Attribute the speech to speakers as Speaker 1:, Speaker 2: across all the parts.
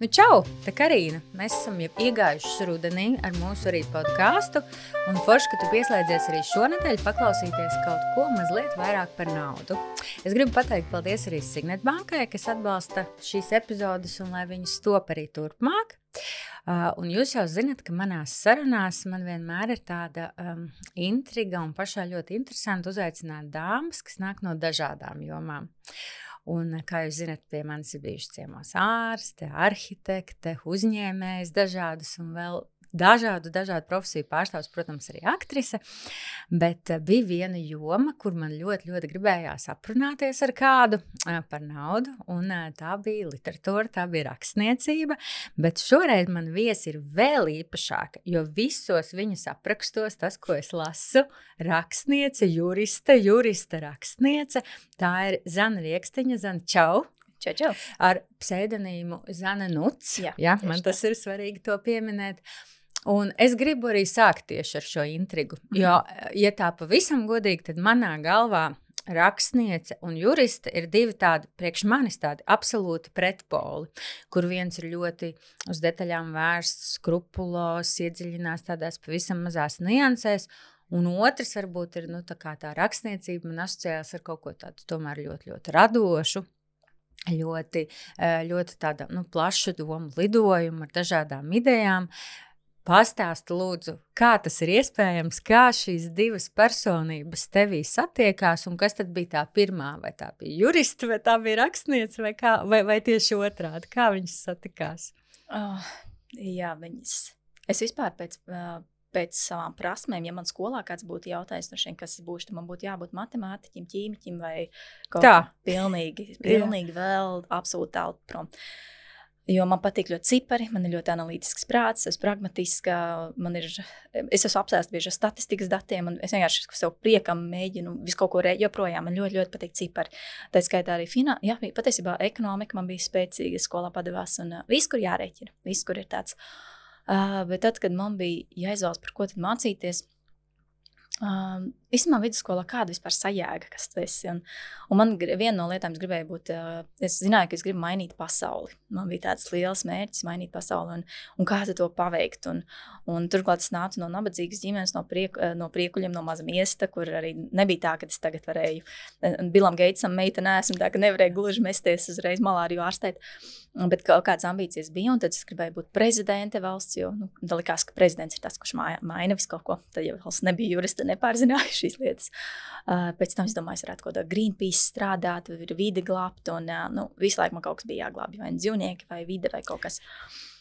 Speaker 1: Čau, te Karīna. Mēs esam jau iegājuši rudenī ar mūsu arī podcastu, un forši, ka tu pieslēdzies arī šonedēļ paklausīties kaut ko mazliet vairāk par naudu. Es gribu pateikt paldies arī Signet bankai, kas atbalsta šīs epizodes un lai viņas top arī turpmāk. Un jūs jau zinat, ka manās sarunās man vienmēr ir tāda intriga un pašā ļoti interesanti uzaicināt dāmas, kas nāk no dažādām jomām. Un, kā jūs zināt, pie manis ir bijuši ciemos ārste, arhitekte, uzņēmējs dažādas un vēl dažādu profesiju pārstāvs, protams, arī aktrise, bet bija viena joma, kur man ļoti gribējās aprunāties ar kādu par naudu, un tā bija literatūra, tā bija rakstniecība, bet šoreiz man viesi ir vēl īpašāka, jo visos viņas aprakstos tas, ko es lasu, rakstniece, juriste, rakstniece, tā ir Zana Riekstiņa. Zana, čau!
Speaker 2: Čau.
Speaker 1: Ar pseidonīmu Zana Nuts, jā, man tas ir svarīgi to pieminēt. Un es gribu arī sākt tieši ar šo intrigu, jo, ja tā pavisam godīgi, tad manā galvā rakstniece un juriste ir divi tādi, priekš manis tādi absolūti pretpoli, kur viens ir ļoti uz detaļām vērsts, skrupulos, iedziļinās tādās pavisam mazās niansēs, un otrs varbūt ir, tā rakstniecība man asociējās ar kaut ko tādu tomēr ļoti radošu, ļoti tāda, plaša domu lidojumu ar dažādām idejām. Pastāsti lūdzu, kā tas ir iespējams, kā šīs divas personības tevī satiekās un kas tad bija tā pirmā, vai tā bija juriste, vai tā bija rakstniece, vai tieši otrādi, kā viņas satikās?
Speaker 2: Jā, es vispār pēc savām prasmēm, ja man skolā kāds būtu jautājis, kas es būšu, tad man būtu jābūt matemātiķim, ķīmiķim vai kaut kā pilnīgi vēl absolūti tālu prom. Jo man patīk ļoti cipari, man ir ļoti analītisks prāts, es pragmatiska, es esmu apsēsta bieži ar statistikas datiem, un es vienkārši sev priekam mēģinu visu kaut ko joprojām, man ļoti patīk cipari. Tā skaitā arī patiesībā ekonomika man bija spēcīga, skolā padevās, un viss, kur jārēķina, viss, kur ir tāds. Bet tad, kad man bija jāizvēlas, par ko tad mācīties, vismaz vidusskolā kāda vispār sajēga, kas tu esi. Un man viena no lietām es gribēju būt, es zināju, ka es gribu mainīt pasauli. Man bija tāds liels mērķis mainīt pasauli un kā to paveikt. Un turklāt es nācu no nabadzīgas ģimenes, no Priekuļiem, no maza miesta, kur arī nebija tā, ka es tagad varēju, Bilam Geitsam meita neesmu, tā ka nevarēju gluži mesties uzreiz malāriju ārstēt. Bet kaut kādas ambīcijas bija, un tad es gribēju būt prezidente valsts, jo likās, ka prezidents ir tas, kurš maina visu kaut ko. Tad jau valsts nebija jurista, nepārzināju šīs lietas. Pēc tam es domāju, es varētu kaut kādā Greenpeace strādāt, vai vide glābt, un visu laiku man kaut kas bija jāglābj, vai dzīvnieki, vai vide, vai kaut kas.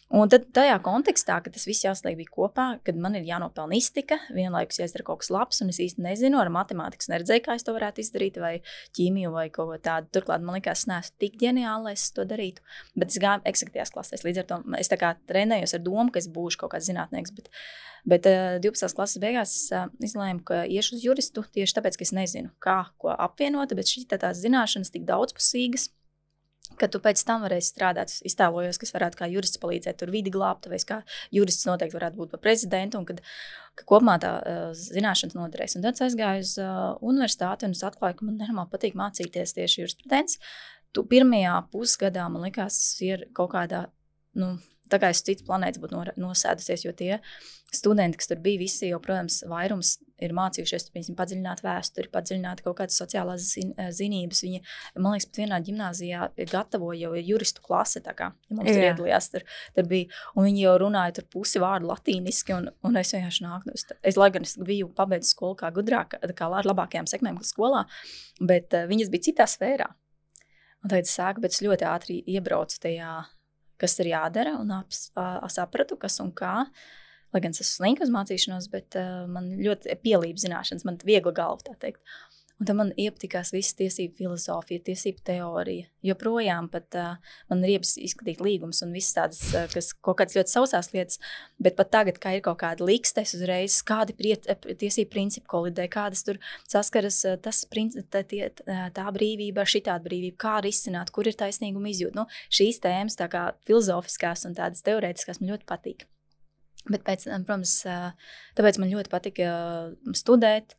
Speaker 2: Un tad tajā kontekstā, kad tas viss jāsliek bija kopā, kad man ir jānopelna iztika, vienlaikus jāizdara kaut kas labs, un es īsti nezinu, ar matemātikas neredzēju, kā es to varētu izdarīt, vai ķīmiju, vai kaut ko tādu. Turklāt man likās, es neesmu tik ģeniāli, lai es to darītu, bet es gāju eksaktajās klasēs. Līdz ar to es tā kā trenējos ar domu, ka es būšu kaut kāds zinātnieks, bet 12. klases beigās es izlēmu, ka iešu uz juristu tieši tāpēc, ka es nezinu, ko apvienot, bet šī tās zināšanas tik daudzpusīgas, ka tu pēc tam varēsi strādāt. Es iztēlojos, ka es varētu kā jurists palīdzēt tur vidi glābt, vai kā jurists noteikti varētu būt par prezidentu, un ka kopumā tā zināšanas noderēs. Un tad es aizgāju uz universitāti, un es atklāju, ka man nenormāli patīk mācīties tieši jurisprudents. Pirmajā pusgadā man likās, ir kaut kādā, tā kā es cits planētas būtu nosēdusies, jo tie studenti, kas tur bija, visi jau, protams, vairums ir mācījušies, padziļināt vēsturi, padziļināt kaut kādas sociālās zinības. Viņi, man liekas, pat vienā ģimnāzijā gatavoja jau juristu klase, tā kā mums tur iedalījās, tur bija, un viņi jau runāja tur pusi vārdu latīniski, un es vienkārši nāku. Lai gan es biju pabeidzu skolu kā gudrāk, kā ar labākajām sekmēm skolā, bet viņas bija citā sfērā. Un tagad es sāku, bet es ļoti ātri iebraucu tajā, kas ir jādara, un sapratu, kas un kā. Lai gan es esmu slinka uz mācīšanos, bet man ļoti pielīp zināšanas, man viegla galva, tā teikt. Un tad man iepatikās viss tiesību filozofija, tiesību teorija. Joprojām pat man ir izskatīt līgums un viss tādas, kas kaut kādas ļoti sausās lietas, bet pat tagad, kā ir kaut kāda likstes uzreiz, kādi tiesību principi kolidē, kādas tur saskaras tā brīvība ar šitādu brīvību, kā risināt, kur ir taisnīguma izjūta. Šīs tēmas tā kā filozofiskās un tādas teorētiskās man ļoti patīk. Bet protams, tāpēc man ļoti patika studēt.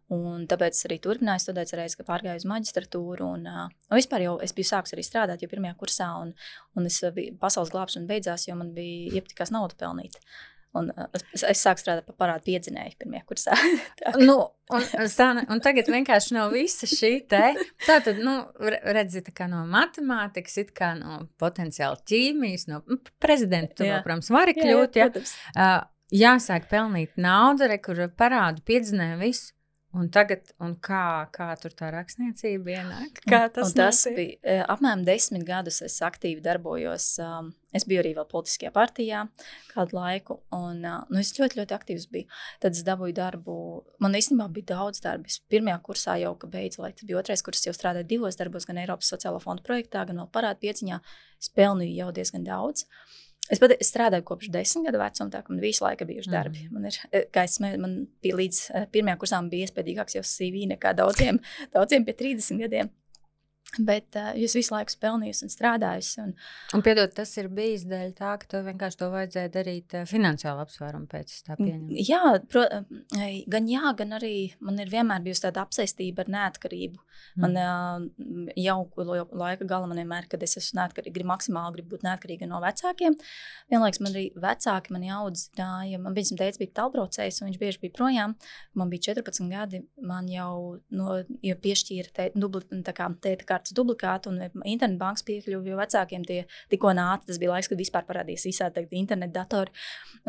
Speaker 2: Un tāpēc arī turpināju studēt, reiz, ka pārgāju uz maģistratūru. Un vispār jau es biju sākus arī strādāt jau pirmajā kursā, un es biju pasaules glābšana beidzās, jo man bija iepatikās naudu pelnīt. Un es sāku strādāt par parādu piedzinēju pirmajā kursā.
Speaker 1: Un tagad vienkārši no visa šī te, tātad, redzi, tā kā no matemātikas, it kā no potenciāli ķīmijas, no prezidenta, tu, protams, vari kļūt, jāsāk pelnīt naudu, kur parādu piedzinēju visu. Un tagad, kā tur tā rakstniecība ienāk? Kā tas
Speaker 2: bija? Apmēram 10 gadus es aktīvi darbojos. Es biju arī vēl politiskajā partijā kādu laiku, un es ļoti, ļoti aktīvs biju. Tad es dabūju darbu. Man īstenībā bija daudz darbu. Es pirmajā kursā jau, ka beidzu, lai tas bija otrais kurs, jau strādāju 2 darbos, gan Eiropas sociālo fondu projektā, gan vēl parādu pieciņā. Es pelnīju jau diezgan daudz. Es strādāju kopš 10 gadu vecuma, tā ka man visu laiku bijuši darbi. Man bija līdz pirmajā kursām bija iespējīgāks jau CV nekā daudziem pie 30 gadiem. Bet es visu laiku pelnījusi un strādājusi.
Speaker 1: Un piedod, tas ir bijis dēļ tā, ka tev vienkārši to vajadzēja darīt finansiālu apsvērumu pēc tā pieņemt.
Speaker 2: Jā, gan arī man ir vienmēr bijusi tāda apsaistība ar neatkarību. Man jau laika gala man vienmēr, kad es esmu neatkarīga, maksimāli gribu būt neatkarīga no vecākiem. Vienlaiks man arī vecāki mani audzināja. Man viņa teica bija tālbraucējs, un viņš bieži bija projām. Man bija 14 gadi, man jau piešķīra tēta kartes dublikātu un internetbankas piekļuvi, jo vecākiem tie tikko nāca. Tas bija laiks, kad vispār parādījās visādi internetu datori.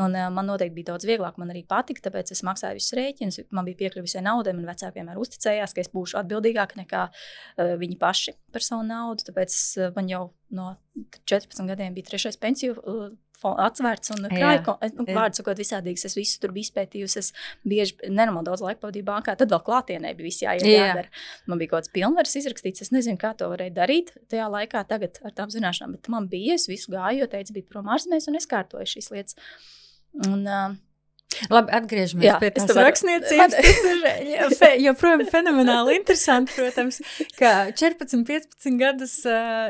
Speaker 2: Un man noteikti bija daudz vieglāk, man arī patika, tāpēc es maksāju visus rēķinus, man bija piekļuvi visai naudai, man vecāki vienmēr uzticējās, ka es būšu atbildīgāka nekā viņi paši par savu naudu, tāpēc man jau no 14 gadiem bija 3. pensiju atvērts un vārdu sakot visādīgs, es visu tur biju izpētījusi, es bieži nenormāli daudz laika pavadīju bankā, tad vēl klātienē bija visi jādara. Man bija kaut kāds pilnvaras izrakstīts, es nezinu, kā to varēja darīt tajā laikā tagad ar tām zināšanām, bet man bija, es visu gāju, jo teicu, bija prom ārzemēs un es kārtoju šīs lietas. Un,
Speaker 1: labi, atgriežamies pie tās rakstniecības. Tas ir joprojām fenomenāli interesanti, protams, ka 14-15 gadus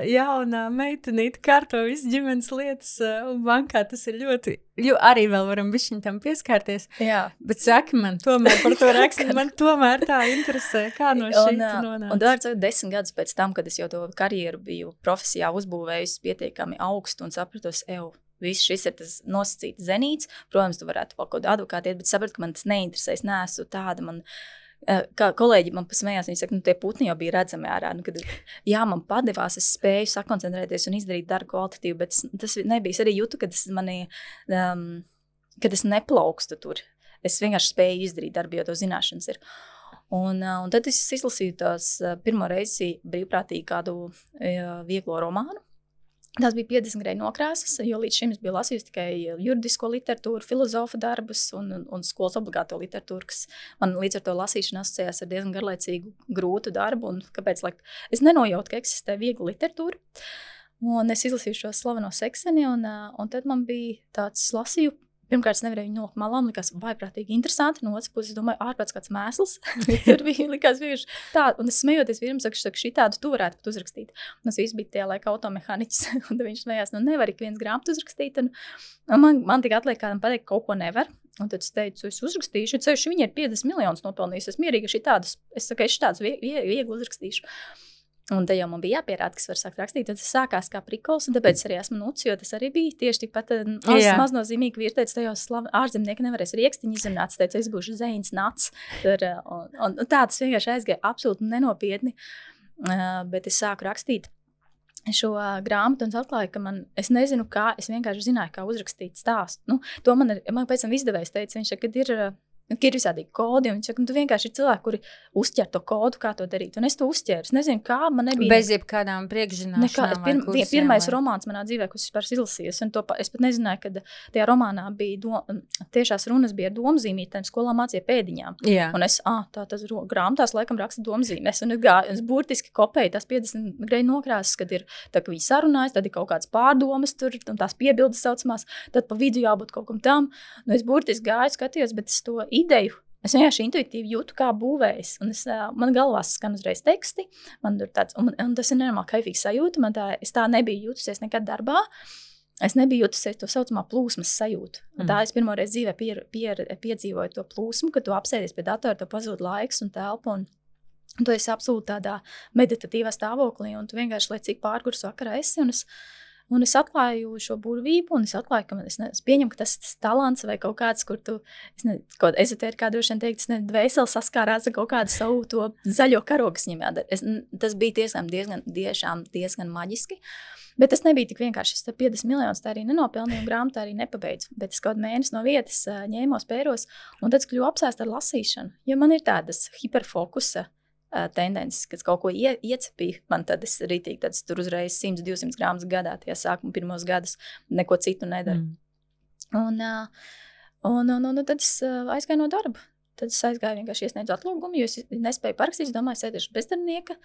Speaker 1: jaunā meitenīte kārto visu ģimenes lietas un bankā tas ir ļoti, jo arī vēl varam bišķiņ tam pieskārties.
Speaker 2: Jā.
Speaker 1: Bet saki man tomēr par to rakstīt, man tomēr tā interesē, kā no šī nonāca.
Speaker 2: Un dārts 10 gadus pēc tam, kad es jau to karjeru biju profesijā uzbūvējusi pietiekami augstu un sapratos, viss šis ir tas nosacīts zenīts. Protams, tu varētu vēl kaut kādu advokātu iet, bet sapratu, ka man tas neinteresē. Es neesmu tāda, kā kolēģi man pasmējās, viņi saka, tie putni jau bija redzami ārā. Kad, man padevās, es spēju sakoncentrēties un izdarīt darbu kvalitatīvu, bet tas nebija. Arī jūtu, kad es neplaukstu tur. Es vienkārši spēju izdarīt darbu, jo to zināšanas ir. Un tad es izlasīju tās pirmo reizi brīvprātīgi kādu vieglo romānu. Tās bija 50 grēju nokrāsas, jo līdz šim es biju lasījusi tikai juridisko literatūru, filozofa darbus un skolas obligāto literatūru, kas man līdz ar to lasīšana asociējās ar diezgan garlaicīgu, grūtu darbu. Un kāpēc? Es nenojautu, ka eksistē viegla literatūra. Un es izlasīju šo slaveno sekseni, un tad man bija tāds lasīju. Pirmkārt, es nevarēju viņu nolikt malām, likās vaiprātīgi interesanti. No otras puses, es domāju, ārpēc kāds mēsls. Tur bija likās vienkārši tā. Un es smejoties vienam, saku, šī tādu tu varētu pat uzrakstīt. Un tas viss bija tajā laikā automehāniķis. Un viņš smējās, nevar ik viens grāmatu uzrakstīt. Un man tik atliek kādam pateikt, kaut ko nevar. Un tad es teicu, es uzrakstīšu, ceļš viņi ir 50 miljonus nopelnījis. Es mierīgi šī tādas, es saku, es tādas viegli uzrakstīšu. Un te jau man bija jāpierāda, kas var sākt rakstīt. Tad tas sākās kā prikols, un tāpēc arī esmu nuci, jo tas arī bija tieši tikpat maznozīmīgi. Vīri teica, tajos ārzemnieki nevarēs riekstiņu izrunāt. Es teicu, es būšu Zeins nats. Un tā tas vienkārši aizgāja absolūti nenopietni. Bet es sāku rakstīt šo grāmatu un atklāju, ka es nezinu, kā, es vienkārši zināju, kā uzrakstīt stāstu. To man pēc tam izdevējs teica, viņš saka, kad ir visādīgi kodi, un viņš saka, tu vienkārši ir cilvēki, kuri uzķer to kodu, kā to darīt. Un es to uzķēru. Es nezinu, kā man nebija.
Speaker 1: Bez jebkādām priekšzināšanām.
Speaker 2: Pirmais romāns manā dzīvē, ko es vispār izlasījos, un es pat nezināju, ka tajā romānā bija tiešās runas bija ar domzīmītēm, skolā mācīja pēdiņām.
Speaker 1: Jā.
Speaker 2: Un es, tas grāmatās laikam raksta domzīmēs, un es burtiski kopēju tās 50 grēju nokrāsas, kad ir tā, ka viņi sarunājas, tad ir kaut kādas pārdomas tur, un tās piebildes saucamās, tad pa vidu jābūt kaut kam tam. Nu, es burtiski gāju, skatījos, bet es to ideju. Es vienkārši intuitīvi jūtu, kā būvējis. Un man galvā skan uzreiz teksti. Man tur tāds, un tas ir nenormāli kaifīgs sajūta. Es tā nebiju jūtusies nekad darbā. Es nebiju jutusies to saucamā plūsmas sajūtu. Tā es pirmoreiz dzīvē piedzīvoju to plūsmu, kad tu apsēdies pie datora, tev pazūd laiks un telpa, un tu esi absolūti tādā meditatīvā stāvoklī, un tu vienkārši, lai cik pārgurs vakarā esi, un es atklāju šo burvību, un es atklāju, ka es pieņemu, ka tas talants vai kaut kāds, kur tu, kaut ezotērikā droši vien teikt, dvēseli saskārās ar kaut kādu savu to zaļo karogu, kas viņam jādara. Tas bija diezgan maģiski. Bet tas nebija tik vienkārši. Es 50 miljonus tā arī nenopelnīju, grāmatu arī nepabeidzu. Bet es kaut mēnesi no vietas ņēmos, pēros, un tad kļuvu apsēst ar lasīšanu. Jo man ir tādas hiperfokusa tendences, kad kaut ko iecepīja, man tad es rītīgi tad tur uzreiz 100-200 grāmatas gadā, tie sākuma pirmos gadus, neko citu nedaru. Un tad es aizgāju no darba. Tad es aizgāju vienkārši iesniedzu atlūgumu, jo es nespēju parakstīt. Es domāju, sēdēšu bezdarbnieka,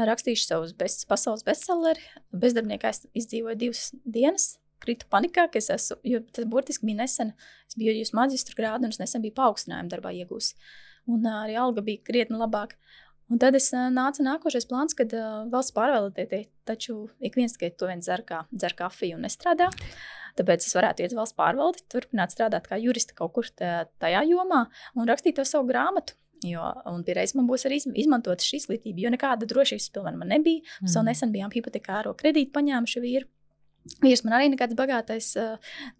Speaker 2: rakstīšu savus pasaules bestselleri. Bezdarbniekā es izdzīvoju 2 dienas, kritu panikā, ka es esmu, jo tas burtiski bija nesen. Es biju jūs magistru grādu un es nesen biju paaugstinājumu darbā iegūs. Un arī alga bija krietni labāk. Un tad es nāca nākošais plāns, kad valsts pārvaldītāji taču ik viens tikai to vien dzer kafiju un nestrādā. Tāpēc es varētu iet valsts pārvaldi, turpināt strādāt kā jurista kaut kur tajā jomā un rakstīt to savu grāmatu. Un pierreiz man būs arī izmantot šī izglītība, jo nekāda drošības pilvena man nebija. Mēs vēl nesen bijām hipotekāro kredītu paņēmuši vīru. Vīrs man arī nekāds bagātais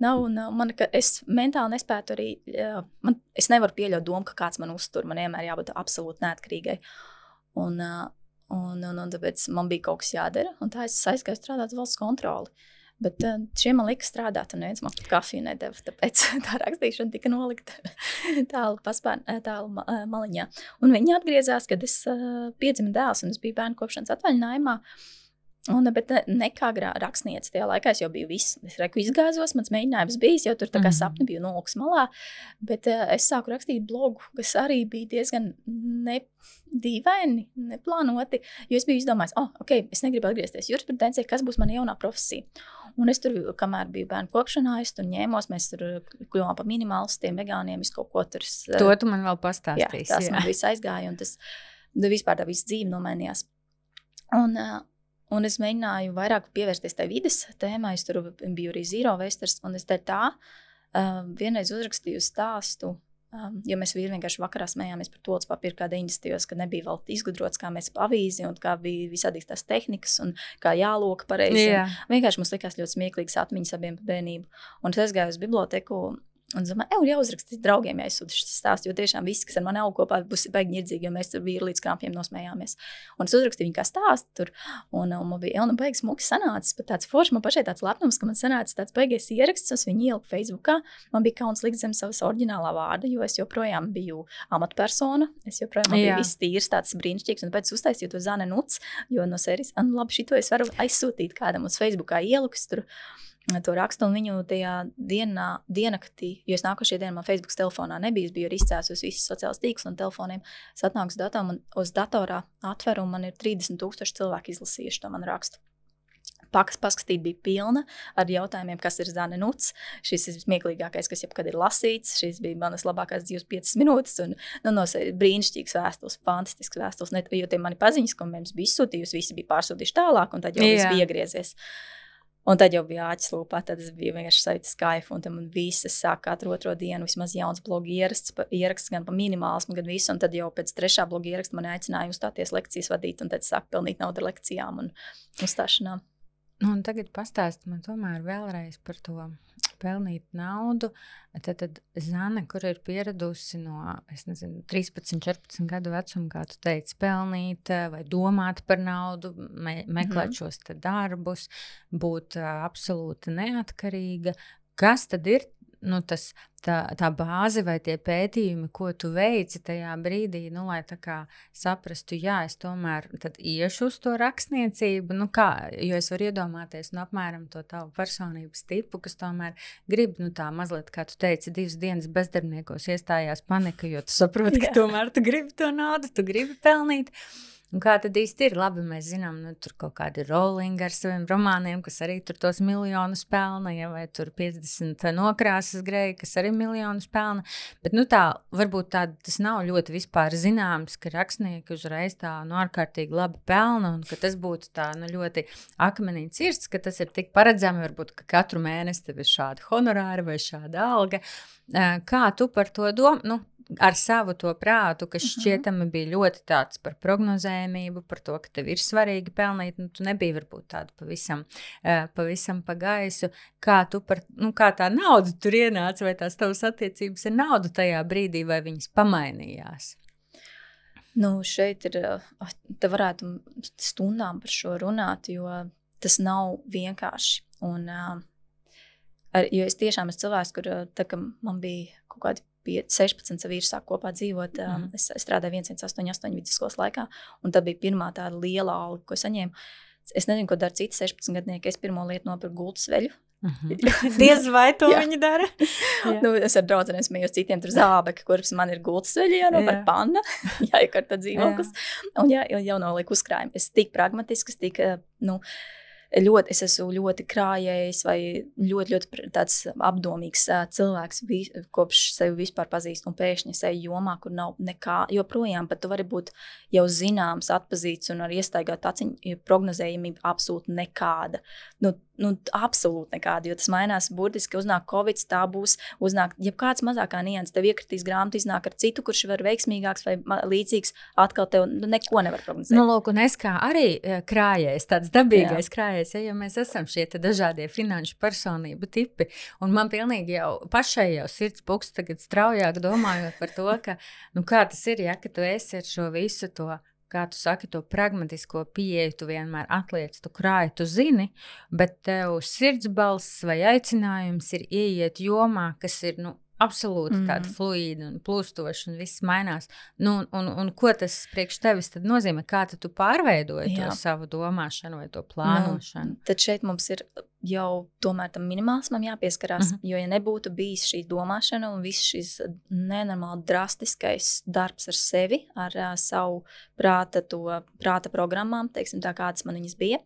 Speaker 2: nav, un es mentāli nespētu arī, es nevaru pieļaut domu, ka kāds man uztur, man vienmēr jābūt absolūti neatkarīgai. Un tāpēc man bija kaut kas jādara, un tā es aizgāju strādāt valsts kontroli. Bet šiem man lika strādāt, un neviens man kafiju nedeva, tāpēc tā rakstīšana tika nolikta tālu maliņā. Un viņi atgriezās, kad es piedzimu dēls, un es biju bērnu kopšanas atvaļinājumā. Bet ne kā rakstniece tajā laikā es jau biju viss. Es reku izgāzos, mans mēģinājums bijis, jau tur tā kā sapni biju nolūks malā, bet es sāku rakstīt blogu, kas arī bija diezgan dīvaini, neplānoti, jo es biju izdomājis, es negribu atgriezties jurisprudencē, kas būs mana jaunā profesija. Un es tur, kamēr biju bērnu kopšanā, es tur ņēmos, mēs tur kļuvām pa minimālistiem, vegāniem, kaut ko tur.
Speaker 1: To tu man vēl pastāstīsi.
Speaker 2: Jā, tas man viss aizgāja, un tas vispār tā visa dzīve nomainījās. Un es mēģināju vairāk pievērsties tai vides tēmai, es tur biju arī Zero Wasters, un es vienreiz uzrakstīju stāstu, jo mēs vīri vienkārši vakarā smējāmies par tolts papīru kā 90. Kad nebija vēl izgudrots, kā mēs avīzi, un kā bija visādīs tās tehnikas, un kā jāloka pareizi. Vienkārši mums likās ļoti smieklīgas atmiņas abiem par bērnību. Un es aizgāju uz biblioteku, un es domāju, jāuzrakstīt draugiem, jāizsūta šis stāsts, jo tiešām visi, kas ar mani auga kopā, būs baigi ņirdzīgi, jo mēs tur vīri līdz krampiem nosmējāmies. Un es uzrakstīju viņu kā stāstu tur, un man bija baigi smuki sanācis, pat tāds forši, man pašai tāds lepnums, ka man sanācis tāds baigais ieraksts, es viņu ieliku Facebookā, man bija kauns likt zem savas oriģinālā vārda, jo es joprojām biju amatpersona, man bija viss tīrs, tāds brīnišķīgs, un pēc uztaisīju to Zane Nuts, jo no sērijas, labi, šito es varu aizsūtīt kādam uz Facebookā ielikus tur, to rakstu, un viņu tajā dienaktī, jo es nākošajā dienā man Facebooks telefonā nebija, es biju arī izcēlus uz visas sociālas tīklus un telefoniem, es atnāku uz datorā atveru, un man ir 30,000 cilvēki izlasījuši to manu rakstu. Paskatīt bija pilna ar jautājumiem, kas ir Zane Nuts. Šis ir smieklīgākais, kas jebkad ir lasīts. Šis bija manas labākās dzīves 5 minūtes, un brīnišķīgs vēstules, fantastisks vēstules, jo tie mani paziņas, ko mums bija izsūtījusi, visi bija pārsūtījuši tālāk, un tad jau viss bija iegriezies. Un tad jau bija āķis lūpā, tad es biju vienkārši sajūta skaifu, un tad man visas sāk katru otro dienu vismaz jauns blogu ieraksts gan pa minimālismu, gan visu, un tad jau pēc 3. blogu ieraksta mani aicināja uzstāties lekcijas vadīt, un tad sāk pelnīt naudu ar lekcijām un uzstāšanām.
Speaker 1: Un tagad pastāst man tomēr vēlreiz par to pelnīt naudu. Tad Zane, kur ir pieradusi no, 13, 14 gadu vecuma, kā tu teici, pelnīt vai domāt par naudu, meklēt šos te darbus, būt absolūti neatkarīga. Kas tad ir tā bāze vai tie pētījumi, ko tu veici tajā brīdī, lai tā kā saprastu, es tomēr tad iešu uz to rakstniecību, jo es varu iedomāties, apmēram to tavu personības tipu, kas tomēr grib, tā mazliet, kā tu teici, 2 dienas bezdarbniekos iestājās panika, jo tu saproti, ka tomēr tu gribi to naudu, tu gribi pelnīt. Un kā tad īsti ir? Labi, mēs zinām, nu, tur kaut kādi Rowling ar saviem romāniem, kas arī tur tos miljonus pelna, ja, vai tur 50 nokrāsas Greja, kas arī miljonus pelna. Bet, nu tā, varbūt tas nav ļoti vispār zināms, ka rakstnieki uzreiz tā, nu, ārkārtīgi labi pelna, un ka tas būtu tā, nu, ļoti akmenī cirsts, ka tas ir tik paredzami, varbūt, ka katru mēnesi tev ir šāda honorāra vai šāda alga. Kā tu par to domā? Nu, ar savu to prātu, kas šķietami bija ļoti tāds par prognozējumību, par to, ka tev ir svarīgi pelnīt, nu, tu nebija varbūt tāda pavisam pa gaisu. Kā tu kā tā nauda tur ienāca, vai tās tavas attiecības ar naudu tajā brīdī, vai viņas pamainījās?
Speaker 2: Nu, šeit ir, te varētu stundām par šo runāt, jo tas nav vienkārši. Un, jo es tiešām esmu cilvēks, kur tā, ka man bija kaut kādi 16 vīri sāk kopā dzīvot. Es strādāju 188 vidusskolas laikā, un tā bija pirmā tāda liela alga, ko saņēmu. Es nezinu, ko dara citi 16 gadnieki. Es pirmo lietu nopirku gultas veļu.
Speaker 1: Diez vai to viņi dara?
Speaker 2: Nu, es ar draudzenēm smējos citiem tur zābeki, kuras man ir gultas veļa, jānopērk panna, jāiekārta dzīvoklis, un jānoliek uzkrājumi. Es tik pragmatisks, tik, es esmu ļoti krājējis vai ļoti tāds apdomīgs cilvēks, kopš sevi vispār pazīst, un pēkšņi es eju jomā, kur nav nekā, joprojām, bet tu vari būt jau zināms, atpazīts un ar iestaigāt aciņu, jo prognozējumība absolūti nekāda. Nu, absolūti nekāda, jo tas mainās burtiski, uznāk Covid, tā būs, uznāk, ja kāds mazākā nians, tev iekritīs grāmatu, iznāk ar citu, kurš var veiksmīgāks vai līdzīgs, atkal tev neko nevar prognozēt.
Speaker 1: Nu, lūk, un es kā arī krājējs, tāds dabīgais krājējs, jo mēs esam šie te dažādie finanšu personību tipi, un man pilnīgi jau pašai jau sirds pukst tagad straujāk domājot par to, ka, nu kā tas ir, ja, ka tu esi ar šo visu to, kā tu saki, to pragmatisko pieeju, tu vienmēr atliec, tu krāji, tu zini, bet tev sirdsbalss vai aicinājums ir ieiet jomā, kas ir, nu, absolūti tāda fluīda un plūstoša un viss mainās. Nu, un ko tas priekš tevis tad nozīmē? Kā tu pārveidoji to savu domāšanu vai to plānošanu?
Speaker 2: Nu, tad šeit mums ir jau tomēr tam minimālismam jāpieskarās, jo ja nebūtu bijis šī domāšana un viss šis nenormāli drastiskais darbs ar sevi, ar savu prāta programmām, teiksim tā, kādas man viņas bija,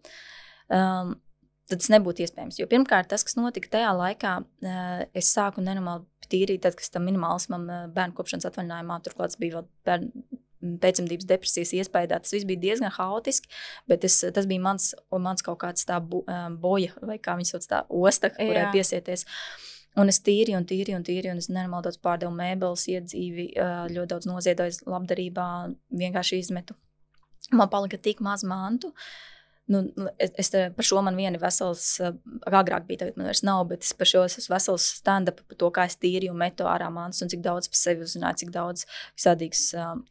Speaker 2: tad tas nebūtu iespējams. Jo pirmkārt, tas, kas notika tajā laikā, es sāku nenormāli tīrīt, tad, kas tam minimālismam bērnu kopšanas atvaļinājumā, turklāt bija vēl pēcimdības depresijas iespējā. Tas viss bija diezgan haotiski, bet tas bija mans kaut kāds tā boja, vai kā viņi sauc tā osta, kurai piesieties. Un es tīri, un es nenormāli daudz pārdevu mēbeles, iedzīvi, ļoti daudz noziedoju labdarībā, vienkārši izmetu. Man palika tik maz mantu. Nu, par šo man viena vesels, agrāk bija, tagad man vairs nav, bet es par šo esmu vesels stand-up par to, kā es tīri un metu ārā mantas un cik daudz par sevi uzzināju, cik daudz visādīgas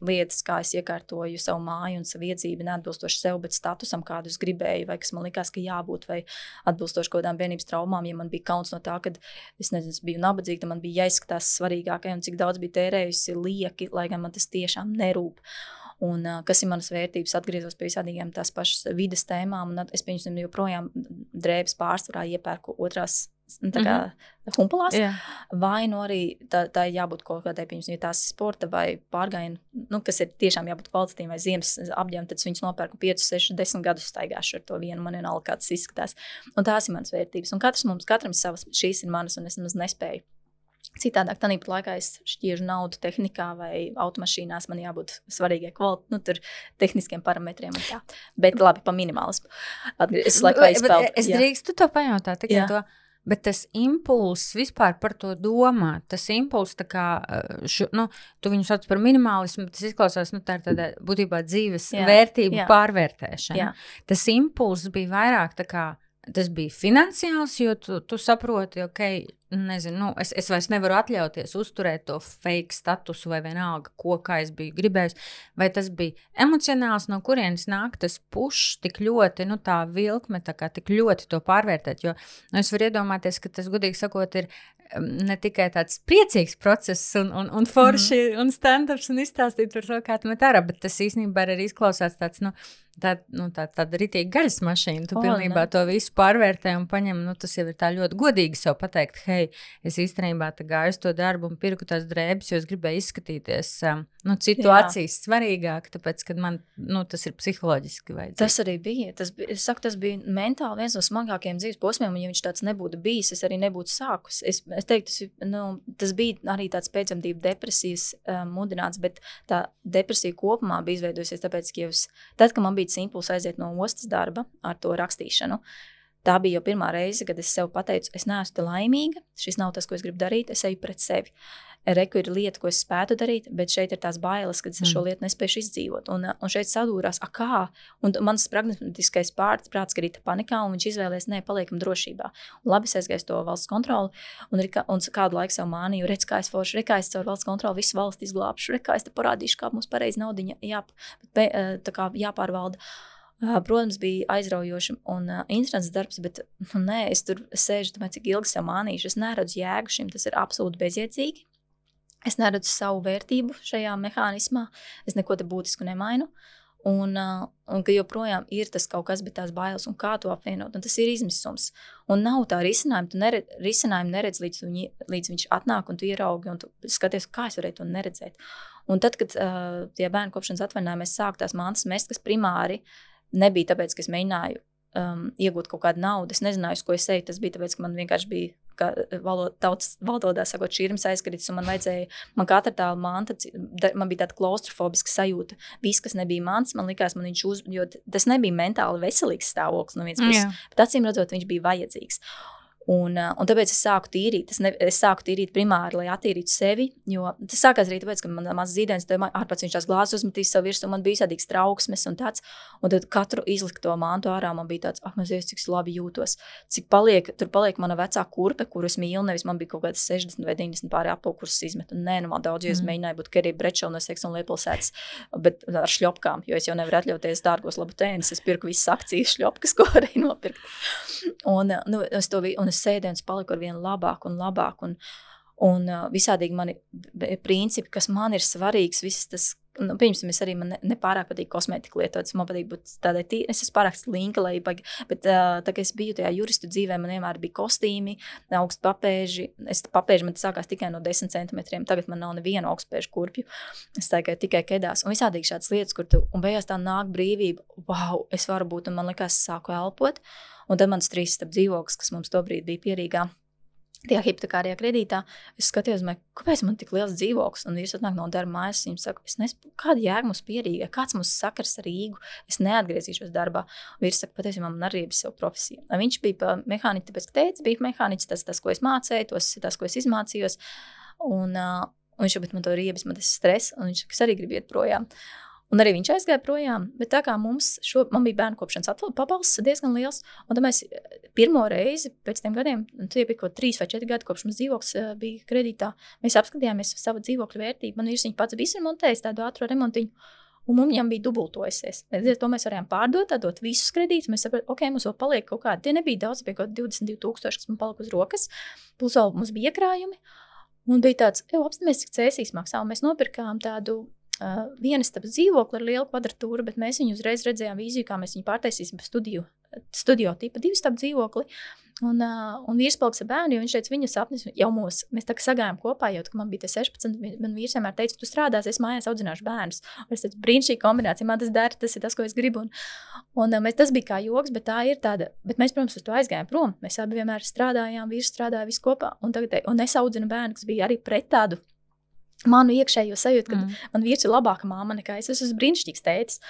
Speaker 2: lietas, kā es iekārtoju savu māju un savu iedzīvi neatbilstoši sev, bet statusam, kādu es gribēju, vai kas man likās, ka jābūt, vai atbilstoši kaut kādām bērnības traumām, ja man bija kauns no tā, kad es biju nabadzīga, tad man bija jāizskatās svarīgākai un cik daudz bija tērējusi lieki, lai gan man tas tiešām nerūp. Un kas ir manas vērtības, atgriezos pie visādīgiem tās pašas vides tēmām, un es pieņemsim joprojām drēbes pārsvarā iepērku otrās tā kā humpalās, vai nu arī tā jābūt kaut kādai, pieņemsim, ja tās sporta vai pārgājienu, nu, kas ir tiešām jābūt kvalitatīvai vai ziemas apģēram, tad viņas nopērku 5, 6, 10 gadus staigāšu ar to vienu, man vienalga, kā tas izskatās. Un tās ir manas vērtības. Un katram savas, šīs ir manas, un es nemaz nespēju. Citādāk, tāpat laikā es šķiežu naudu tehnikā vai automašīnās, man jābūt svarīgai tur tehniskiem parametriem un tā. Bet labi, pa minimālismu. Es
Speaker 1: drīkstu to pajautāt tikai to, bet tas impulss vispār par to domāt, tas impulss tā kā, tu viņu sauc par minimālismu, tas izklausās, tā ir tāda būtībā dzīves vērtību pārvērtēšana. Tas impulss bija vairāk tā kā, tas bija finansiāls, jo tu saproti, nezinu, es vairs nevaru atļauties uzturēt to fake statusu vai vienalga, kā es biju gribējis, vai tas bija emocionāls, no kurienes nāk tas pušs tik ļoti, tā vilkme, tā kā tik ļoti to pārvērtēt, jo es varu iedomāties, ka tas, godīgi sakot, ir ne tikai tāds priecīgs process un forši un stand-ups un izstāstīt par to, kā tu met ārā, bet tas īstenībā arī izklausās tāds, tāda ritīgi gaļas mašīna. Tu pilnībā to visu pārvērtē un paņem, tas jau ir tā ļoti godīgi sev pateikt, hei, es īstenībā gāju uz to darbu un pirku tās drēbes, jo es gribēju izskatīties citu acīs svarīgāk, tāpēc, ka man tas ir psiholoģiski vajadzīgi.
Speaker 2: Tas arī bija. Tas bija mentāli viens no smagākajiem dzīves posmiem, un ja viņš tāds nebūtu bijis, es arī nebūtu sākus. Es teiktu, tas bija arī tāds pēcdzemdību depresijas mudināts, bet tā depresija kopumā bija izveidojusies, tāpēc, ka tad, kad man bija impulss aiziet no ostas darba ar to rakstīšanu, tā bija jau pirmā reize, kad es sev pateicu, es neesmu te laimīga, šis nav tas, ko es gribu darīt, es eju pret sevi. Reku ir lieta, ko es spētu darīt, bet šeit ir tās bailes, kad es šo lietu nespēju izdzīvot. Un šeit sadūrās, kā? Un mans pragmatiskais prāts krita panikā, un viņš izvēlēs, paliekam drošībā. Un labi, es aizgāju to valsts kontroli, un kādu laiku sev mānīju, redz, kā es forši, kā es caur valsts kontroli visu valsti izglābšu, kā es te parādīšu, kā mums pareizi naudiņa jāpārvalda. Protams, bija aizraujoši un interesants darbs, bet es tur sēžu, domāju, cik ilgi sev mānīšu. Es neredzu jēgu šim, tas ir absolūti bezjēdzīgi. Es neredzu savu vērtību šajā mehānismā, es neko te būtisku nemainu. Un ka joprojām ir tas kaut kas, bet tās bailes un kā to apvienot, un tas ir izmisums. Un nav tā risinājuma, tu risinājumu neredz, līdz viņš atnāk, un tu ieraugi, un tu skaties, kā es varēju to neredzēt. Un tad, kad tie bērnu kopšanas atvaļinājumi, es sāku tās mantas mest, kas primāri nebija tāpēc, ka es mēģināju iegūt kaut kādu naudu. Es nezināju, uz ko es eju. Tas bija tāpēc, ka man vienkārši bija, kā tautas valodā sakot, šķirms aizkritis, un man katra tā manta, man bija tāda klaustrofobiska sajūta. Viss, kas nebija mans, man likās, jo tas nebija mentāli veselīgs stāvoklis no vienas puses, bet acīm redzot, viņš bija vajadzīgs. Un tāpēc es sāku tīrīt. Es sāku tīrīt primāri, lai attīrītu sevi, jo tas sākās arī tāpēc, ka man mazs zīdainis, ārpēc viņš tās glāzes uzmetīs savu virsmu, un man bija visādīgs trauksmes un tāds. Un tad katru izlikto mantu ārā man bija tāds, mazliet, cik labi jūtos. Cik tur paliek mana vecā kurpe, kuru es mīlu, nevis man bija kaut kādas 60 vai 90 pāri apavu, kuras izmetu. Man daudz, jo es mēģināju būt Kerija Brečela no Seks un Liepilsētas, bet ar šļopkām, jo es jau nevaru atļauties dārgos labutēnus. Es pirku visas akcijas šļopkas, ko varēju nopirkt. Un es sēdēju un es paliku ar vienu labāk un labāk, un visādīgi mani principi, kas man ir svarīgs, viss tas, piemēram, man nepārāk patīk kosmētika lietot, man patīk būt tādai tīri, es esmu pārāk slinka, bet tā, ka es biju tajā juristu dzīvē, man vienmēr bija kostīmi, augstu papēži, papēži man sākās tikai no 10 centimetriem, tagad man nav nevienu augstpēžu kurpju, es staigāju tikai kedās, un visādīgi šādas lietas, un beigās tā nāk brīvība, wow, es varu būt, un man likās, es sāku elpot. Un tad mans 3 dzīvoklis, kas mums tobrīd bija Pierīgā, tajā hipotekārajā kredītā, es skatījos, kāpēc man tik liels dzīvoklis, un vīrs atnāk no darba mājas, un saka, kāda jēga mums Pierīgā, kāds mums sakars ar Rīgu, es neatgriezīšos darbā. Un vīrs saka, patiesībā man arī bija savu profesiju. Viņš bija mehāniķis, tāpēc, ka teica, bija mehāniķis, tas, ko es mācēju, tas, ko es izmācījos, un viņš jau, bet man to riebis, man tas stress, un viņš saka, es arī gribu iet projām. Un arī viņš aizgāja projām, bet tā kā man bija bērnu kopšanas pabalsts diezgan liels, un tad mēs pirmo reizi pēc tiem gadiem, tie bija kaut 3 vai 4 gadi, kopš mums dzīvoklis bija kredītā, mēs apskatījāmies savu dzīvokļu vērtību, man vīrs viņu pats bija izremontējis tādu ātro remontiņu, un viņam bija dubultojusies. To mēs varējām pārdot, dot visus kredītus, mēs saprotam, mums vēl paliek kaut kādi, tie nebija daudz, bija kaut 22,000, kas man palika uz rokas, plus vēl mums bija iekrājumi, un bija tāds, apstāmies, cik cēsīs maksā, un mēs nopirkām tādu vienistabas dzīvokli ar lielu kvadratūru, bet mēs viņu uzreiz redzējām vīziju, kā mēs viņu pārtaisīsim studio tipa 2-stabu dzīvokli. Un vīrs paliks ar bērnu, jo viņš teica, viņa sapnis jau mēs tā kā sagājām kopā, jo man bija tie 16, man vīrs vienmēr teica, tu strādāsi, es mājās audzināšu bērnus. Un es teicu, brīnišķīga kombinācija, man tas der, tas ir tas, ko es gribu. Un tas bija kā joks, bet tā ir tāda, bet mēs, protams, uz to aizgājām prom. Mēs abi vienmēr strādājām, vīrs strādāja visu kopā. Un es audzinu bērnu, kas bija arī pret tādu manu iekšējo sajūtu, ka man vīrs ir labāka māma nekā es esmu brīnišķīgs tētis.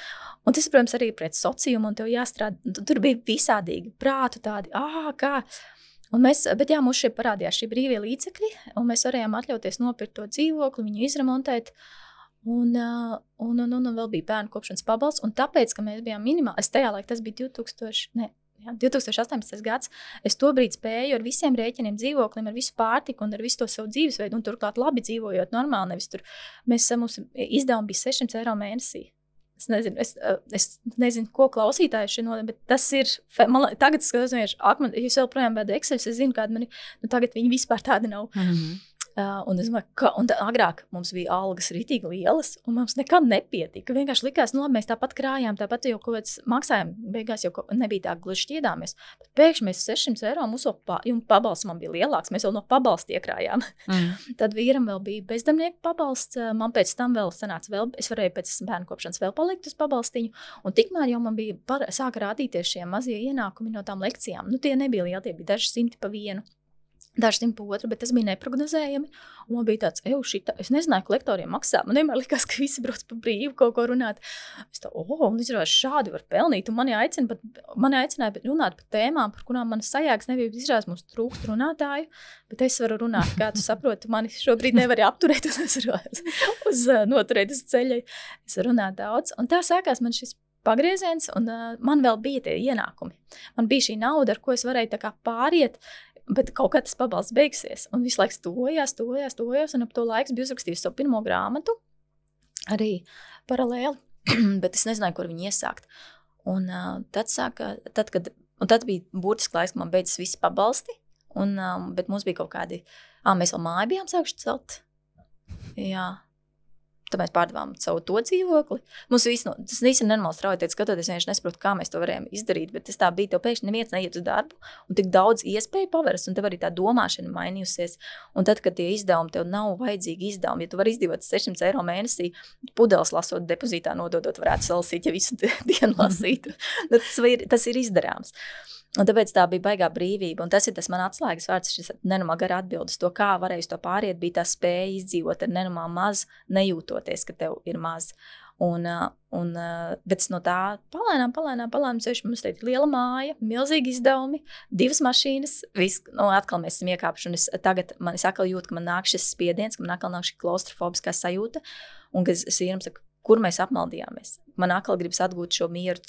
Speaker 2: Un tas, protams, arī pret sociumu, un tev jāstrādā. Tur bija visādīgi prātu tādi, kā. Un bet mums šeit parādījās šī brīvie līdzekļi, un mēs varējām atļauties nopirkt to dzīvokli, viņu izremontēt. Un vēl bija bērnu kopšanas pabalsts, un tāpēc, ka mēs bijām minimāli, tajā laikā tas bija 2018. gads, es tobrīd spēju ar visiem rēķiniem dzīvoklim, ar visu pārtiku un ar visu to savu dzīvesveidu, un turklāt labi dzīvojot normāli, nevis tur. Mums izdevumi bija 600 eiro mēnesī. Es nezinu, ko klausītāji šī bet tas ir, tagad skatos, jūs vēl projām vēdu Excel, es zinu, kāda mani, tagad viņi vispār tādi nav. Un es domāju, un agrāk mums bija algas ritīgi lielas, un mums nekad nepietika. Vienkārši likās, nu labi, mēs tāpat krājām, tāpat jau kaut kāds maksājām, beigās jau nebija tā gluži šķiedāmies. Bet pēkšņi mēs 600 eiro, mums vēl pabalsts man bija lielāks, mēs vēl no pabalsta iekrājām. Tad vīram vēl bija bezdarbnieku pabalsts, man pēc tam vēl sanāca es varēju pēc bērnu kopšanas vēl palikt uz pabalstiņu, un tikmēr jau man bija sāka rādīties šie mazie ienākumi no tām lekcijām. Nu, tie nebija lieli, tie bija daži simti pa vienu. Daži simt pa otru, bet tas bija neprognozējami. Un man bija tāds, es nezināju, ka lektoriem maksā. Man vienmēr likās, ka visi brauc pa brīvu kaut ko runāt. Es tā, un izrādās šādi var pelnīt. Un mani aicināja runāt par tēmām, par kurām manas sajēgas nebija. Izrādās mums trūkst runātāju, bet es varu runāt, kā tu saproti, mani šobrīd nevar apturēt noturēt uz ceļa. Es varu runāt daudz. Un tā sākās man šis pagrieziens, un man vēl bija tie ienākumi. Man bija šī nauda, ar ko es varēju tā kā pāriet, bet kaut kā tas pabalsts beigsies. Un visu laiku stojās, un ap to laiks bija uzrakstījusi savu pirmo grāmatu, arī paralēli, bet es nezināju, kur viņu iesākt. Un tad bija būtiski laiks, ka man beidzas visi pabalsti, bet mums bija kaut kādi, mēs vēl māju bijām sākuši celt. Jā. Tad mēs pārdevām savu to dzīvokli. Mums tas ir nenormāli strauji, skatoties, vienkārši nesaprotu, kā mēs to varējām izdarīt, bet tas tā bija, tev pēkšņi neviens neiet uz darbu, un tik daudz iespēju paveras, un tev arī tā domāšana mainījusies. Un tad, kad tie izdevumi, tev nav vajadzīgi izdevumi, ja tu vari izdzīvot 600 eiro mēnesī, pudeles lasot depozītā nododot, varētu salasīt, ja visu dienu lasītu. Tas ir izdarāms. Un tāpēc tā bija baigā brīvība, un tas ir tas man atslēgas vārds, šis nenormāli gara atbildes, to kā varēju to pāriet, bija tā spēja izdzīvot ar nenormāli maz, nejūtoties, ka tev ir maz. Bet no tā palēnām ceļš, mums teikt liela māja, milzīgi izdevumi, 2 mašīnas, atkal mēs esam iekāpuši, un tagad man atkal jūtu, ka man nāk šis spiediens, ka man atkal nāk šī klaustrofobiskā sajūta, un ka es vīram saku, kur mēs apmaldījāmies. Man atkal gribas atgūt šo mieru.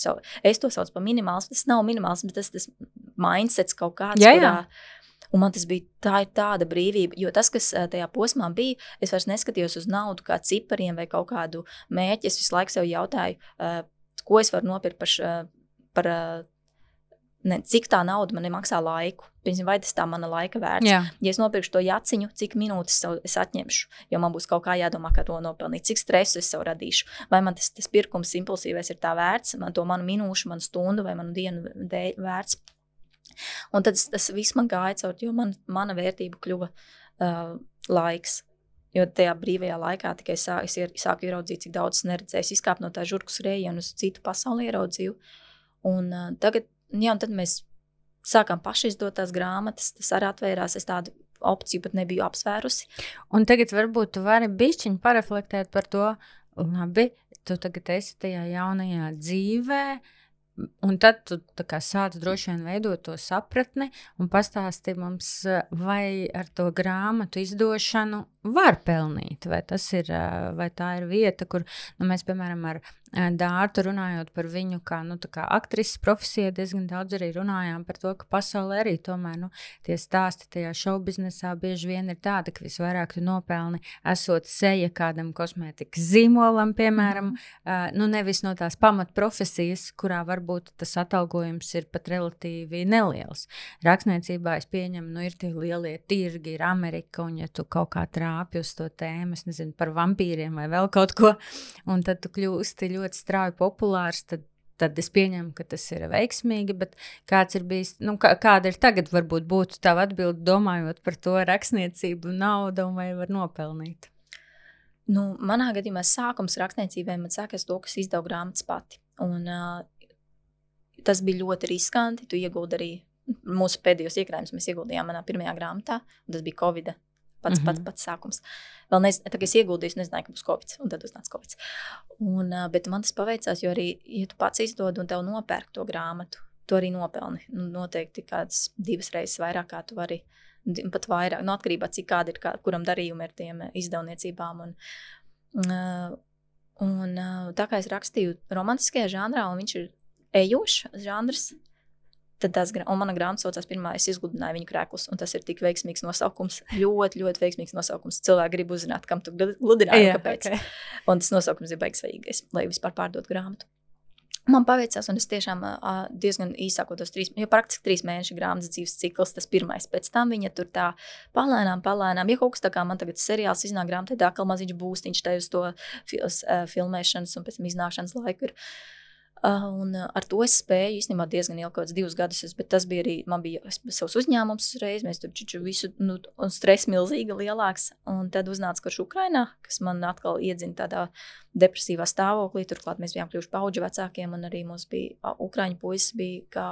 Speaker 2: Es to saucu par minimālismu. Tas nav minimālisms, bet tas mindsets kaut kāds, kurā... Un man tas bija, tā ir tāda brīvība, jo tas, kas tajā posmā bija, es vairs neskatījos uz naudu kā cipariem vai kaut kādu mērķi. Es visu laiku sev jautāju, ko es varu nopirkt cik tā nauda man maksā laiku. Vai tas tā mana laika vērts? Jā. Ja es nopirkšu to jaciņu, cik minūtes es atņemšu, jo man būs kaut kā jādomā, kā to nopelnīt, cik stresu es sev radīšu. Vai man tas pirkums impulsīvais ir tā vērts, man to manu minūšu, manu stundu vai manu dienu vērts. Un tad tas viss man gāja caur, jo mana vērtība kļuva laiks. Jo tajā brīvajā laikā tikai sāku ieraudzīt, cik daudz es neredzēju. Es izkāpu no tā žurku skrējienu uz citu pasauli ieraudzīju. Un tagad, un tad mēs sākām paši izdot tās grāmatas, tas arī atvērās, es tādu opciju pat nebiju apsvērusi. Un tagad varbūt tu vari bišķiņ pareflektēt par to, labi, tu tagad esi tajā jaunajā dzīvē, un tad tu tā kā sāc droši vien veidot to sapratni un pastāsti mums, vai ar to grāmatu izdošanu var pelnīt, vai tā ir vieta, kur mēs, piemēram, ar Dārtu runājot par viņu kā aktrises profesiju, diezgan daudz arī runājām par to, ka pasaulē arī tomēr tie stāsti tajā šoubiznesā bieži vien ir tādi, ka visvairāk tu nopelni esot seja kādam kosmētikas zīmolam, piemēram, nevis no tās pamatprofesijas, kurā varbūt tas atalgojums ir pat relatīvi neliels. Rakstniecībā es pieņemu, ir tie lielie tirgi, ir Amerika, un ja tu kaut kā trāpi uz to tēmu, es nezinu, par vampīriem vai vēl kaut ko, un tad tu kļūsti ļoti strauji populārs, tad es pieņemu, ka tas ir veiksmīgi, bet kāds ir bijis, kāda ir tagad varbūt būtu tava atbilde, domājot par to rakstniecību, naudu un vai var nopelnīt? Manā gadījumā sākums rakstniecībai man sākās to, kas izdevu grāmatas pati. Un tas bija ļoti riskanti, tu ieguldi arī mūsu pēdējos iekrājumus, mēs ieguldījām manā pirmajā grāmatā, un tas bija Covida. Pats sākums. Vēl tagad es ieguldīju, nezināju, ka būs Covid, un tad uznāca Covid. Bet man tas paveicās, jo arī, ja tu pats izdod un tev nopērk to grāmatu, tu arī nopelni. Noteikti kādas 2 reizes vairāk, kā tu vari, pat vairāk, atkarībā, cik kādi ir, kuram darījumi ir tiem izdevniecībām. Un tā kā es rakstīju romantiskajā žanrā, un viņš ir ejošs žanrs, un mana grāmata saucās pirmā, es izgludināju viņu krēklus, un tas ir tik veiksmīgs nosaukums, ļoti, ļoti veiksmīgs nosaukums. Cilvēki grib uzzināt, kam tu gludināji, kāpēc. Okay. Un tas nosaukums ir baigs vajīgais, lai vispār pārdot grāmatu. Man paveicās, un es tiešām diezgan īsāko tos 3, jo praktiski 3 mēnešu grāmatas dzīves cikls, tas pirmais. Pēc tam viņa tur tā palēnām, ja kaut kas tā kā man tagad seriāls iznāk grāmatā, tā atkal maziņš būstiņš te uz to filmēšanas un pēc tam iznākšanas laiku ir. Un ar to es spēju īstenībā diezgan ilgi, kaut kāds 2 gadus, bet tas bija arī, man bija savs uzņēmums uzreiz, mēs tur visu, un stress milzīgi lielāks, un tad uznāca karš Ukrainā, kas man atkal iedzina tādā depresīvā stāvoklī, turklāt mēs bijām kļuvuši paudžu vecākiem, un arī mums bija ukraiņu puisis bija, kā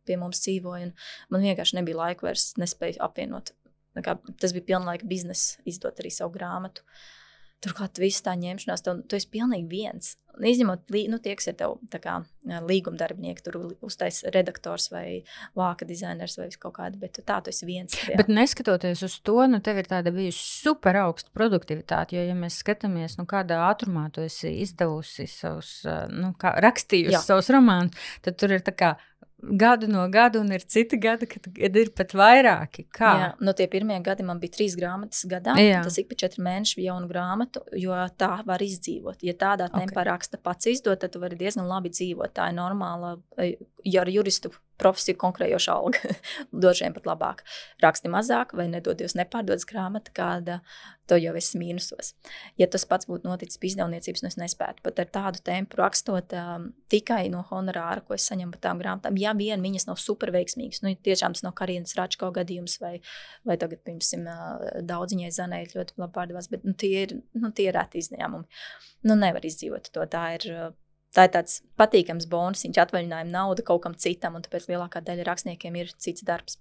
Speaker 2: pie mums dzīvoja, un man vienkārši nebija laika vairs, nespēju apvienot. Tas bija pilnlaika biznesa izdot arī savu grāmatu. Turklāt viss tā ņemšanās, tu esi pilnīgi viens. Izņemot, tie, kas ir tev tā kā līguma darbinieki, tur uztais redaktors vai vāka dizainers vai kaut kāda, bet tā tu esi viens. Jā.
Speaker 1: Bet neskatoties uz to, tev ir tāda bijusi super augsta produktivitāte, jo, ja mēs skatāmies, kādā ātrumā tu esi izdevusi savus, rakstījusi savus romānus, tad tur ir tā kā gadu no gadu, un ir citi gadi, kad ir pat vairāki. Kā?
Speaker 2: Jā, no tie pirmie gadi man bija 3 grāmatas gadā, tas ik pa 4 mēneši jaunu grāmatu, jo tā var izdzīvot. Ja tādā tempā raksta pats izdot, tad tu vari diezgan labi dzīvot. Tā ir normāla, ja ar juristu profesiju konkurējoša alga, došiem pat labāk. Raksti mazāk vai nedodies nepārdodas grāmata, kāda to jau esi mīnusos. Ja tas pats būtu noticis pie izdevniecības, es nespētu pat ar tādu tempu rakstot tikai no honorāra, ko es saņemu par tām grāmatām. Ja vien viņas nav super veiksmīgas, tiešām tas nav Karienas Račko gadījums vai tagad, piemēram, Daudziņai Zanēt ļoti labi pārdevās, bet tie ir reti izņēmumi. Nevar izdzīvot to, tā ir tāds patīkams bonusiņš, atvaļinājuma nauda kaut kam citam, un tāpēc lielākā daļa rakstniekiem ir cits darbs.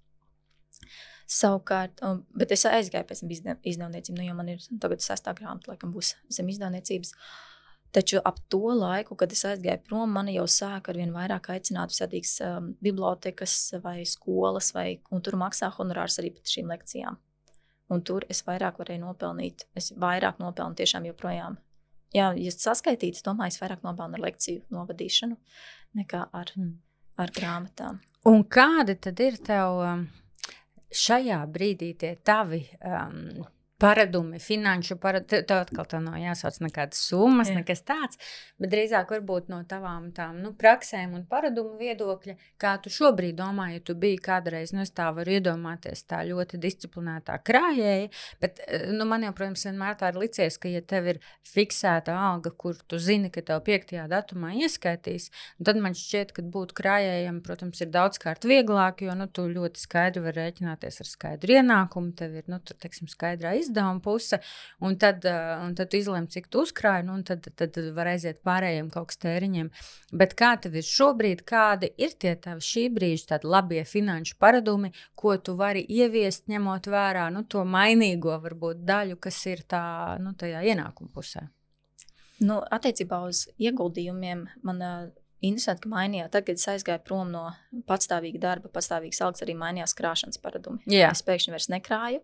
Speaker 2: Savukārt, bet es aizgāju pēc izdevniecību, jo man ir tagad 6. grāmata, laikam būs zem izdevniecības. Taču ap to laiku, kad es aizgāju prom, mani jau sāka arvien vairāk aicināt visādīgas bibliotekas vai skolas, un tur maksā honorārs arī par šīm lekcijām. Un tur es vairāk varēju nopelnīt, tiešām joprojām. Jā, ja saskaitītu, domāju, es vairāk nopelnu ar lekciju novadīšanu nekā ar grāmatām.
Speaker 1: Un kādi tad ir tev šajā brīdī tie tavi paradumi, finanšu paradumi? Tev atkal tā nav jāsauc nekādas summas, nekas tāds, bet drīzāk varbūt no tavām tām praksēm un paradumu viedokļa, kā tu šobrīd domā, ja tu biji kādreiz, es tā varu iedomāties tā ļoti disciplinētā krājēja, bet man jau, protams, vienmēr tā ir licies, ka ja tev ir fiksēta alga, kur tu zini, ka tev 5. datumā ieskaitīs, tad man šķiet, ka būt krājējam, protams, ir daudzkārt vieglāk, jo tu ļoti skaidri var rēķināties ar skaidru ienākumu, tev ir, tur, teiksim, skaidrā izdevuma puse, un tad tu izlem, cik tu uzkrāji, un tad var aiziet pārējiem kaut kas tēriņiem. Bet kā tev ir šobrīd, kādi ir tie tavi šī brīža tādi labie finanšu paradumi, ko tu vari ieviest, ņemot vērā, to mainīgo varbūt daļu, kas ir tajā ienākuma pusē?
Speaker 2: Attiecībā uz ieguldījumiem man interesanti, ka mainījās. Tad, kad es aizgāju prom no patstāvīga darba, patstāvīgas algas, arī mainījās krāšanas paradumi.
Speaker 1: Jā.
Speaker 2: Es pēkšņi vairs nekrāju.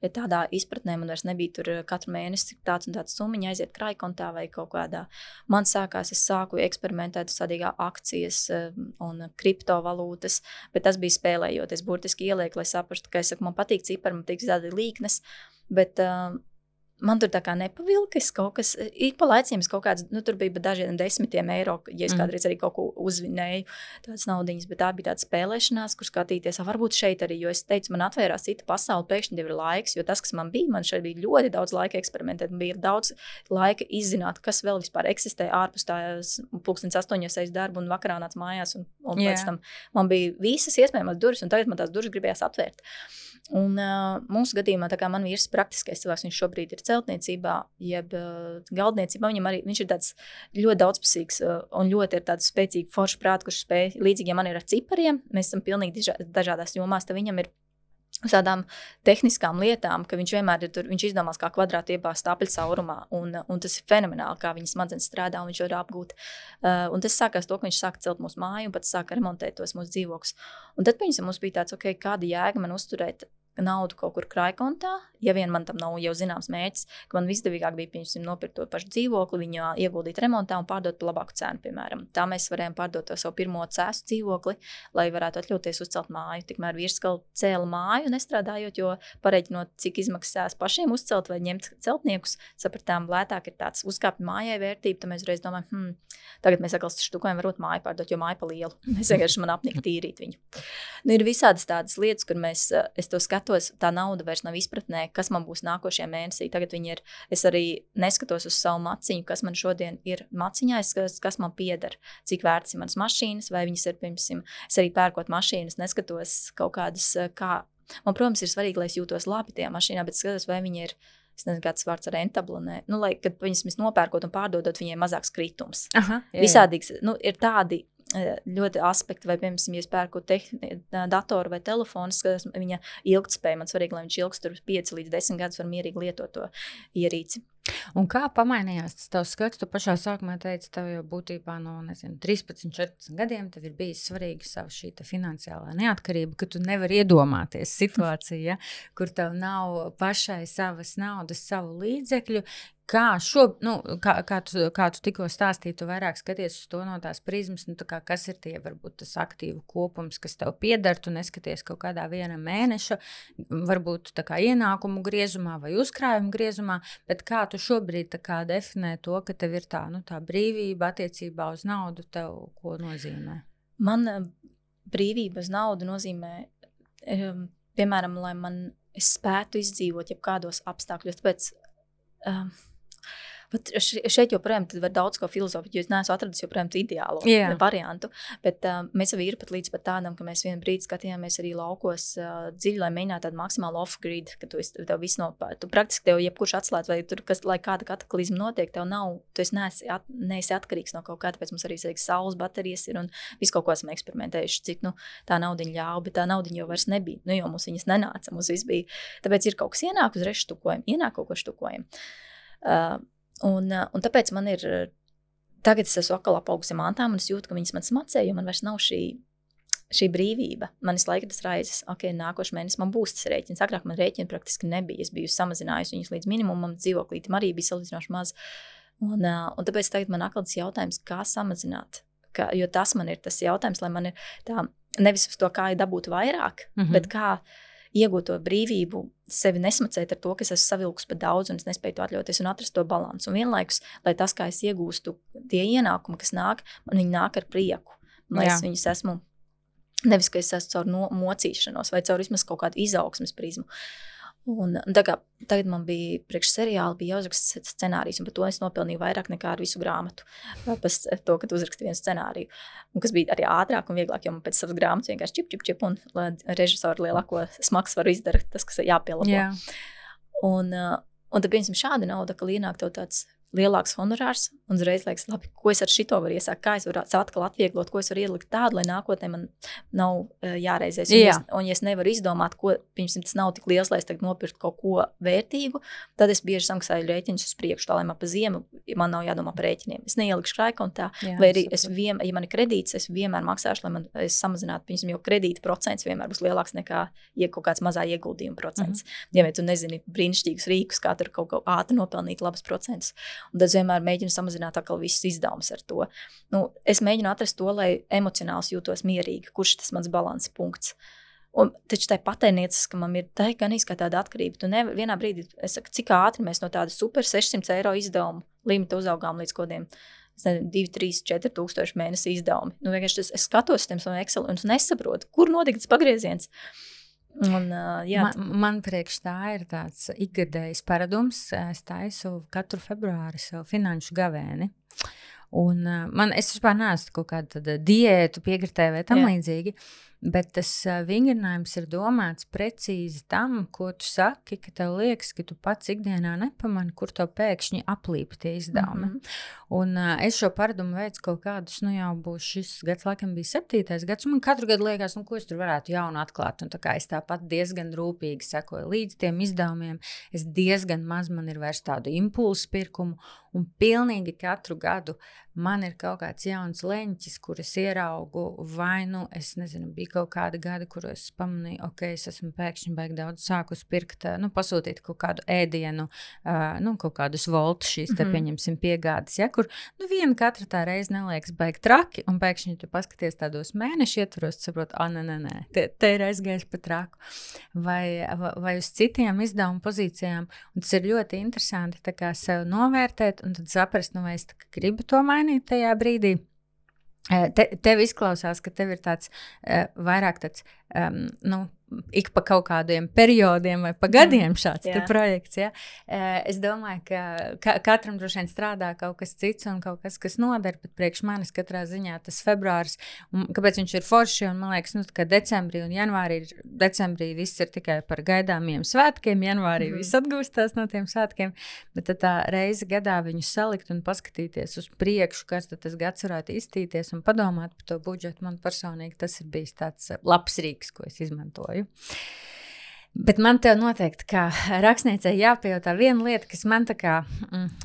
Speaker 2: Ja tādā izpratnē man vairs nebija tur katru mēnesi tāds un tāds summiņa aiziet krājkontā vai kaut kādā. Man sākās, es sāku eksperimentēt sadīgā akcijas un kriptovalūtas, bet tas bija spēlējot. Es burtiski ielieku, lai saprastu, ka es saku, man patīk cipari, man patīk tādi līknes, bet man tur tā kā nepavilka, es kaut kas, ik pa laiciem es kaut kāds, tur bija dažiem 10 eiro, ja es kādreiz arī kaut ko uzvinēju, tādas naudiņas, bet tā bija tāda spēlēšanās, kur skatīties, varbūt šeit arī, jo es teicu, man atvērās cita pasaule, pēkšņi ir laiks, jo tas, kas man šeit bija ļoti daudz laika eksperimentēt, man bija daudz laika izzināt, kas vēl vispār eksistē ārpus tās 8:00 darbu un vakarā nāc mājās, un pēc tam man bija visas iespējamās durvis, un tagad man tās durvis gribējās atvērt. Un mūsu gadījumā, tā kā man vīrs praktiskais cilvēks, viņš šobrīd ir celtniecībā, jeb galdniecībā, viņš ir tāds ļoti daudzpusīgs un ļoti ir tāds spēcīgi forši prāti, kurš spēj, līdzīgi, ja man ir ar cipariem, mēs esam pilnīgi dažādās jomās, tad viņam ir uz tādām tehniskām lietām, ka viņš vienmēr ir tur, viņš izdomās, kā kvadrātu iebāzt apļu caurumā, un tas ir fenomenāli, kā viņas smadzenes strādā, un viņš var apgūt. Un tas sākās to, ka viņš sāka celt mūsu māju, un pats sāka remontēt tos mūsu dzīvokļus. Un tad mums bija tāds, kāda jēga man uzturēt naudu kaut kur krājkontā, ja vien man tam nav jau zināms mērķis, ka man visizdevīgāk bija, piemēram, nopirkt to pašu dzīvokli, viņu ieguldīt remontā un pārdot par labāku cenu, piemēram. Tā mēs varējām pārdot to savu pirmo cēsu dzīvokli, lai varētu atļauties uzcelt māju. Tikmēr vīrs vēl cēla māju nestrādājot, jo pareiķinot, cik izmaksās pašiem uzcelt vai ņemt celtniekus, sapratām, lētāk ir tāds uzkāpt mājai vērtība, tad mēs reiz domājam, tagad mēs atkal štukojam varot māju pārdot, jo māju pa lielu. Es vienkārši man apnika tīrīt viņu. Nu, ir visādas tādas lietas, kur es to skatos, tā nauda vairs nav izpratnē, kas man būs nākošajā mēnesī. Tagad viņi ir, es arī neskatos uz savu maciņu, kas man šodien ir maciņā, es skatos, kas man pieder, cik vērts ir manas mašīnas, vai viņas ir, piemēram, es arī pērkot mašīnas, neskatos kaut kādas, kā, man, protams, ir svarīgi, lai es jūtos labi tajā mašīnā, bet skatos, vai viņi ir, es nezinu, kāds vārds ar rentablinē, nu, lai, kad viņas nopērkot un pārdodot, viņiem mazāks kritums.
Speaker 1: Aha, jā.
Speaker 2: Visādīgs, nu, ir tādi ļoti aspekti, vai, piemēram, ja es pērku datoru vai telefonu, skatos viņa ilgtspēja, man svarīgi, lai viņš ilgst 5 līdz 10 gadus var mierīgi lietot to ierīci.
Speaker 1: Un kā pamainījās tas tavs skats? Tu pašā sākumā teici, tev jau būtībā no, 13, 14 gadiem tev ir bijis svarīgi savu šī finansiālā neatkarība, ka tu nevari iedomāties situāciju, ja, kur tev nav pašai savas naudas, savu līdzekļu. Kā tu tikko stāstīji, tu vairāk skaties uz to no tās prizmas, nu, kas ir tie, varbūt tas aktīvu kopums, kas tev pieder, tu neskaties kaut kādā viena mēneša, varbūt tā kā ienākumu griezumā vai uzkrājumu griezumā, bet kā tu šobrīd tā kā definē to, ka tev ir tā brīvība attiecībā uz naudu, tev ko nozīmē?
Speaker 2: Man brīvība uz naudu nozīmē, piemēram, lai es spētu izdzīvot jebkādos apstākļos, tāpēc šeit joprojām var daudz ko filozofēt, jo es neesmu atradis joprojām ideālo variantu, bet mēs jau ir pat līdz pat tādam, ka mēs vienu brīdi skatījāmies arī laukos dziļi, lai mēģinātu tādu maksimālu off-grid, ka tev viss tu praktiski tev jebkurš atslēdz, vai tur, lai kāda kataklizma notiek, tev nav, tu neesi atkarīgs no kaut kā, tāpēc mums arī saules baterijas ir un visu kaut ko esam eksperimentējuši, cik, tā naudiņa ļauj, bet tā naudiņa jau vairs nebija, jo mums viņas nenāca, mums viss bija, tāpēc ir kaut kas ienāk, uzreiz štukojam, ienāk kaut ko štukojam. Un tāpēc man ir, tagad es esmu atkal apaugusi mantām un es jūtu, ka viņas man smacē, jo man vairs nav šī brīvība. Man visu laiku tas raizes, nākošu mēnesi man būs tas rēķins. Agrāk man rēķini praktiski nebija, es biju samazinājusi viņus līdz minimumam, dzīvoklītim arī bija salīdzinoši maz. Un tāpēc tagad man atkal tas jautājums, kā samazināt, jo tas man ir tas jautājums, lai man ir tā, nevis uz to, kā dabūt vairāk, bet kā iegūt to brīvību, sevi nesmacēt ar to, ka es esmu savilkus par daudz un es nespēju to atļauties un atrast to balansu. Un vienlaikus, lai tas, kā es iegūstu tie ienākumi, kas nāk, man viņi nāk ar prieku. Lai es viņus esmu, nevis, ka es esmu caur mocīšanos vai caur vismaz kaut kādu izaugsmes prizmu. Un tagad man bija priekš seriāli, bija jāuzraksta scenārijs, un par to es nopelnīju vairāk nekā ar visu grāmatu. Pēc to, ka tu uzraksti vienu scenāriju. Un kas bija arī ātrāk un vieglāk, jo man pēc savas grāmatas vienkārši čip, un režisoru lielāko smagsvaru izdara tas, kas jāpielabo.
Speaker 1: Jā.
Speaker 2: Un tad, piemēram, šāda nauda, ka ienāk tev tāds lielāks honorārs, un uzreiz liekas, labi, ko es ar šito varu iesākt, kā es varu atkal atvieglot, ko es varu ielikt tādu, lai nākotnē man nav jāreizēs. Un ja es nevaru izdomāt, ko, piemēram, tas nav tik liels, lai es tagad nopirkt kaut ko vērtīgu, tad es bieži samaksāju rēķinus uz priekšu, tā, lai man pa ziemu, man nav jādomā par rēķiniem. Es neielikšu krājkontā, vai arī ja man ir kredīts, es vienmēr maksāšu, lai es samazinātu, piemēram, jo kredīta procents vienmēr būs lielāks nekā kaut kāds mazā ieguldījuma procents. Ja tu nezini brīnišķīgus rīkus, kā tur kaut ko ātri nopelnīt labus procentus. Un tad es vienmēr mēģinu samazināt atkal visus izdevumus ar to. Es mēģinu atrast to, lai emocionāls jūtos mierīgi, kurš tas mans balansa punkts. Un taču tai patērnieciskamam ir tā gan kā tāda atkarība. Tu nevar vienā brīdī, es saku, cik ātri mēs no tāda super 600 eiro izdevumu limita uzaugām līdz kodiem 2, 3, 4 tūkstoši mēnesi izdevumi. Vienkārši es skatos tiem savam Excel un nesaprotu, kur notika tas pagrieziens.
Speaker 1: Man priekš tā ir tāds ikgadējs paradums. Es taisu katru februāri savu finanšu gavēni. Un es vispār neesmu kaut kāda diētu piekritēja vai tam līdzīgi, bet tas vingrinājums ir domāts precīzi tam, ko tu saki, ka tev liekas, ka tu pats ikdienā nepamani, kur tev pēkšņi aplīpa tie izdevumi. Un es šo paradumu veicu kaut kādus, jau būs šis gads, laikam bija 7. gads, un man katru gadu liekas, ko es tur varētu jaunu atklāt, un tā kā es tāpat diezgan rūpīgi sekoju līdz tiem izdevumiem, es diezgan maz man ir vairs tādu impulsu pirkumu, un pilnīgi katru gadu man ir kaut kāds jauns leņķis, kur es ieraugu vai, es nezinu, bija bija kaut kādi gadi, kuros es pamanīju, ok, es esmu pēkšņi baigi daudz sākus pirkt, pasūtīt kaut kādu ēdienu, kaut kādus voltus šīs, te pieņemsim piegādes, ja, kur, viena katra tā reize neliekas baigi traki, un pēkšņi tu paskaties tādos mēnešu ietvaros, tu saproti, nē, te ir aizgājis pa traku. Vai uz citiem izdevumu pozīcijām, un tas ir ļoti interesanti tā kā sev novērtēt, un tad saprast, vai es gribu to mainīt tajā brīdī. Tev izklausās, ka tev ir tāds vairāk tāds, ik pa kaut kādiem periodiem vai pa gadiem šāds te projekts, ja? Es domāju, ka katram droši vien strādā kaut kas cits un kaut kas, kas noder, bet priekš manis katrā ziņā tas februāris, un kāpēc viņš ir forši, un man liekas, ka decembrī un decembrī viss ir tikai par gaidāmiem svētkiem, janvārī viss atgūstās no tiem svētkiem, bet tad tā reize gadā viņu salikt un paskatīties uz priekšu, kas tad tas gads varētu iztīties un padomāt par to budžetu, man personīgi tas ir bijis tāds labs rīks, ko es izmantoju. Bet man tev noteikti, kā rakstniecei jāpajautā viena lieta, kas man tā kā,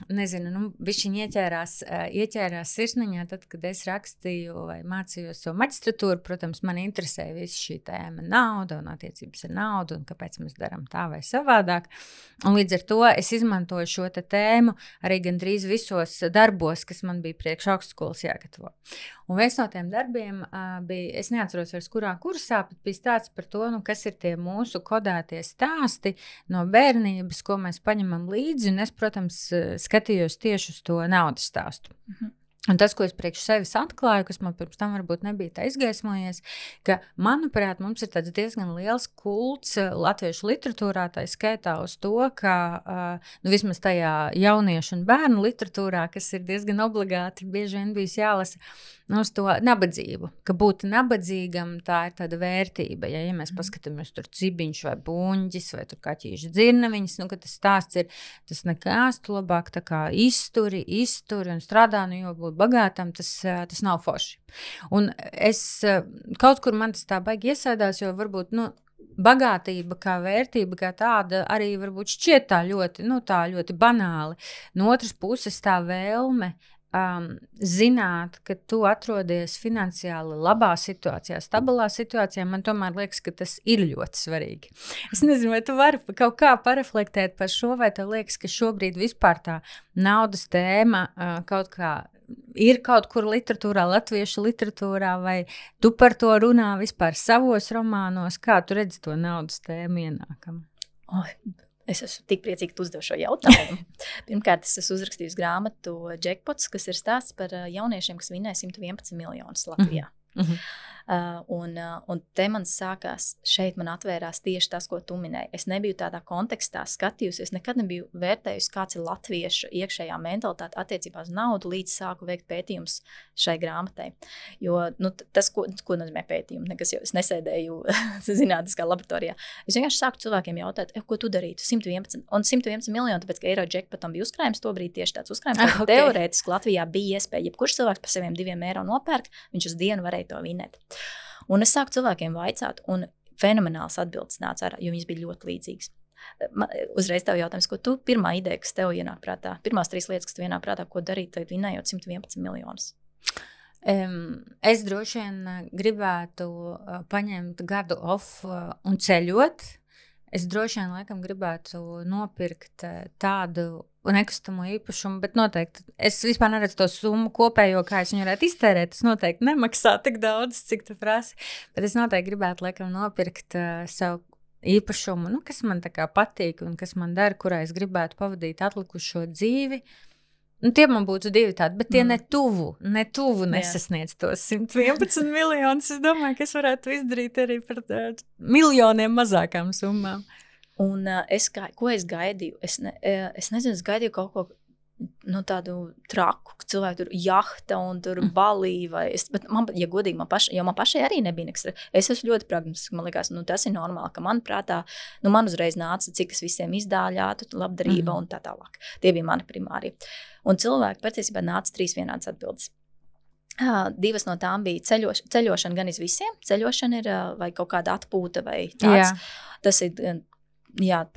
Speaker 1: bišķiņ ieķērās sirsniņā, tad, kad es rakstīju vai mācījos to maģistratūru, protams, man interesēja visa šī tēma nauda un attiecības ar naudu un kāpēc mēs darām tā vai savādāk. Un līdz ar to es izmantoju šo te tēmu arī gandrīz visos darbos, kas man bija priekš augstskolas jāgatavo. Un viens no tiem darbiem bija, es neatceros vairs kurā kursā, bet bija stāsts par to, kas ir tie mūsu kodētie stāsti no bērnības, ko mēs paņemam līdzi, un es, protams, skatījos tieši uz to naudas stāstu. Un tas, ko es priekš sevis atklāju, kas man pirms tam varbūt nebija tā izgaismojies, ka, manuprāt, mums ir tāds diezgan liels kults latviešu literatūrā, tā skaitā uz to, ka vismaz tajā jauniešu un bērnu literatūrā, kas ir diezgan obligāti, bieži vien bijis jālasa, uz to nabadzību, ka būt nabadzīgam tā ir tāda vērtība, ja mēs paskatāmies tur cibiņš vai buņģis vai tur kaķīšu dzirnaviņas, ka tas stāsts ir, tas nekās, tu labāk tā kā izturi un strādā, jo būt bagātam, tas nav forši. Un es kaut kur man tas tā baigi iesēdās, jo varbūt, bagātība kā vērtība, kā tāda arī varbūt šķiet tā ļoti banāli. No otras puses tā vēlme zināt, ka tu atrodies finansiāli labā situācijā, stabilā situācijā, man tomēr liekas, ka tas ir ļoti svarīgi. Es nezinu, vai tu vari kaut kā pareflektēt par šo, vai tev liekas, ka šobrīd vispār tā naudas tēma kaut kā ir kaut kur literatūrā, latviešu literatūrā, vai tu par to runā vispār savos romānos, kā tu redzi to naudas tēmu ienākam?
Speaker 2: Es esmu tik priecīga, ka tu uzdev šo jautājumu. Pirmkārt, es esmu uzrakstījis grāmatu Jackpots, kas ir stāsts par jauniešiem, kas vinēja 111 miljonus Latvijā. Un te man sākās, šeit man atvērās tieši tas, ko tu minēji. Es nebiju tādā kontekstā skatījusies, nekad nebiju vērtējusi, kāds ir latviešu iekšējā mentalitāte attiecībā uz naudu, līdz sāku veikt pētījumus šai grāmatai. Jo tas, ko nozīmē pētījumi, nekas jau es nesēdēju zinātniskā laboratorijā. Es vienkārši sāku cilvēkiem jautāt, ko tu darītu? 111 miljoni, tāpēc, ka Eiro Jackpotam bija uzkrājums, tobrīd tieši tāds uzkrājums, ka teorētiski Latvijā bija iespēja, jebkurš cilvēks par saviem 2 eiro nopērk, viņš uz dienu varēja to vinēt. Un es sāku cilvēkiem vaicāt, un fenomenāls atbildes nāca ārā, jo viņas bija ļoti līdzīgas. Uzreiz tev jautājums, ko tu pirmā ideja, kas tev ienāk prātā, pirmās 3 lietas, kas tev ienāk prātā, ko darīt, tagad vinējot 111 miljonus?
Speaker 1: Es droši vien gribētu paņemt gadu off un ceļot. Es droši vien laikam gribētu nopirkt tādu nekustamo īpašumu, bet noteikti es vispār neredzu to summu kopējo, kā es viņu varētu iztērēt. Tas noteikti nemaksā tik daudz, cik tu prasi, bet es noteikti gribētu laikam nopirkt savu īpašumu, kas man tā kā patīk un kas man dara, kurā es gribētu pavadīt atlikušo dzīvi. Tie man būtu 2 tādi, bet tie netuvu nesasniedz tos 111 miljonus. Es domāju, ka es varētu izdarīt arī par miljoniem mazākām summām.
Speaker 2: Un ko es gaidīju? Es nezinu, es gaidīju kaut ko tādu traku, ka cilvēki tur jahta un tur balī, bet man, ja godīgi, man pašai arī nebija nekas. Es esmu ļoti pragmatiski, man liekas, tas ir normāli, ka man prātā, man uzreiz nāca, cik es visiem izdāļātu, labdarība un tā tālāk. Tie bija mani primāri. Un cilvēki patiesībā nāca 3 vienādas atbildes. 2 no tām bija ceļošana gan iz visiem. Ceļošana ir vai kaut kāda atpūta vai tāds. Jā. Tas ir,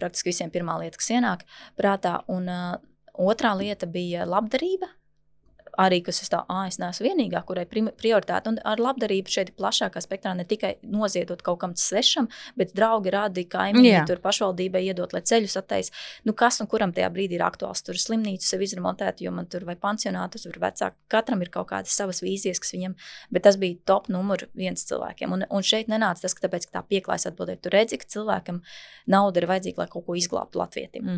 Speaker 2: praktiski visiem pirmā lieta, kas ienāk prātā. Un otrā lieta bija labdarība. arī, kas es neesmu vienīgā, kurai prioritāte. Un ar labdarību šeit plašākā spektrā ne tikai noziedot kaut kam svešam, bet draugi, rādi, kaimiņi, tur pašvaldībai iedot, lai ceļus attais. Kas un kuram tajā brīdī ir aktuāls. Tur slimnīcu sev izremontēt, jo man tur vai pansionātus, tur vecāki. Katram ir kaut kādas savas vīzijas, kas viņam, bet tas bija top numur 1 cilvēkiem. Un šeit nenāca tas, ka tāpēc, ka tā pieklājas atbildēt. Tu redzi, ka cilvēkam nauda ir vajadzīga, lai kaut ko izglābtu latvietim.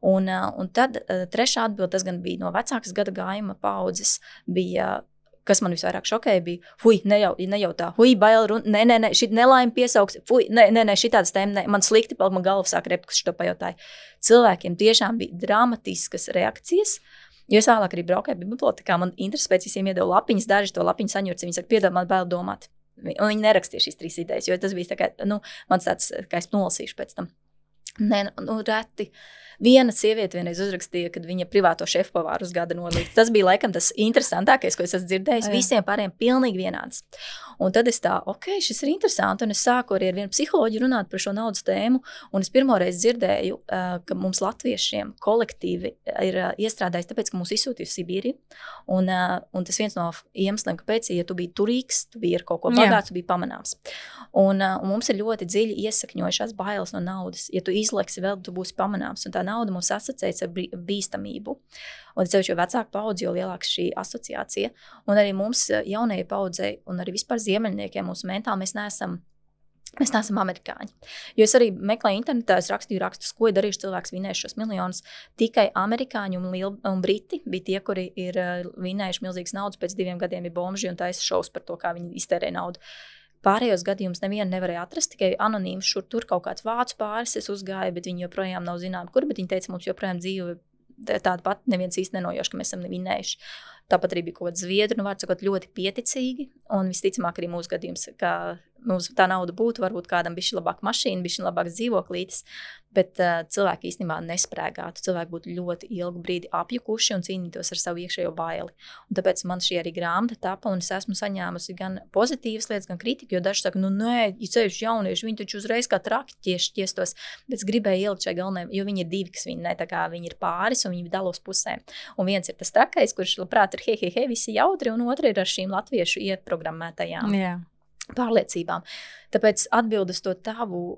Speaker 2: Un tad trešā atbilde, tas gan bija no vecākas gada gājuma paudzes, bija, kas man visvairāk šokēja, bija, ne jau tā, bail runa, nē, šī nelaime piesauks, nē, šitādas tēma, man slikti palika, man galva sāk rept, kas šo pajautāja. Cilvēkiem tiešām bija dramatiskas reakcijas, jo es vēlāk arī braukāju bibliotekā, man interesi pēc visiem iedeva lapiņas, daži to lapiņu saņurci, viņi saka, piedod, man bail domāt. Un viņi nerakstīja šīs 3 idejas, jo tas bija tā kā, mans tāds, kā es nolasīšu pēc tam. Nē, reti. Viena sieviete vienreiz uzrakstīja, kad viņa privāto šefpavāru uz gada nolīdz. Tas bija laikam tas interesantākais, ko es esmu dzirdējis. Visiem pārējiem pilnīgi vienāds. Un tad es šis ir interesanti. Un es sāku arī ar vienu psiholoģiju runāt par šo naudas tēmu. Un es pirmoreiz dzirdēju, ka mums latviešiem kolektīvi ir iestrādājis, tāpēc, ka mūs izsūtīja uz Sibīriju. Un tas viens no iemesliem, kāpēc, ja tu biji turīgs, tu biji ar kaut ko bagāts, tu biji pamanāms. Un mums ir ļoti dziļi iesakņojušās bailes no naudas. Ja tu izleksi vēl, tu būsi pamanāms. Un tā nauda mums asociējas ar bīstamību. Un ceļš jau vecāku paudzi, jo lielāka šī asociācija. Un arī mums jaunajai paudzei un arī vispār ziemeļniekiem mūsu mentāli mēs neesam amerikāņi. Jo es arī meklēju internetā, es rakstīju rakstus, ko ir darījuši cilvēks vinējuši šos miljonus. Tikai amerikāņi un briti bija tie, kuri ir vinējuši milzīgas naudas, pēc 2 gadiem ir bomži un taisa šovs par to, kā viņi iztērē naudu. Pārējos gadījumus nevienu nevarēja atrast, tikai anonīms šur tur kaut kāds vācu pāris es uzgāju, bet viņi joprojām nav zināmi, kur, bet viņi teica, mums joprojām dzīve tāda pat, neviens īsti nenojoši, ka mēs esam vinējuši. Tāpat arī bija kaut kāds zviedru, vārds sakot, ļoti pieticīgi, un visticamāk arī mūsu gadījums, ka mums tā nauda būtu, varbūt kādam bišķi labāk mašīna, bišķi labāks dzīvoklītis, bet cilvēki īstenībā nesprēgātu, cilvēki būtu ļoti ilgu brīdi apjukuši un cīnītos ar savu iekšējo baili. Un tāpēc man šī arī grāmata tapa, un es esmu saņēmusi gan pozitīvas lietas, gan kritiku, jo daži saka, nē, ja ceļš jaunieši, viņi taču uzreiz kā traki ķiestos, bet es gribēju ielikt šai galvenai, jo viņi ir 2, kas viņi tā kā viņi ir pāris, un viņi dalos pusēm. Un viens ir tas trakais, kurš labprāt ir hei, visi jautri, un otra ir ar šīm latviešu ieprogrammētajām pārliecībām. Tāpēc atbildes to tavu,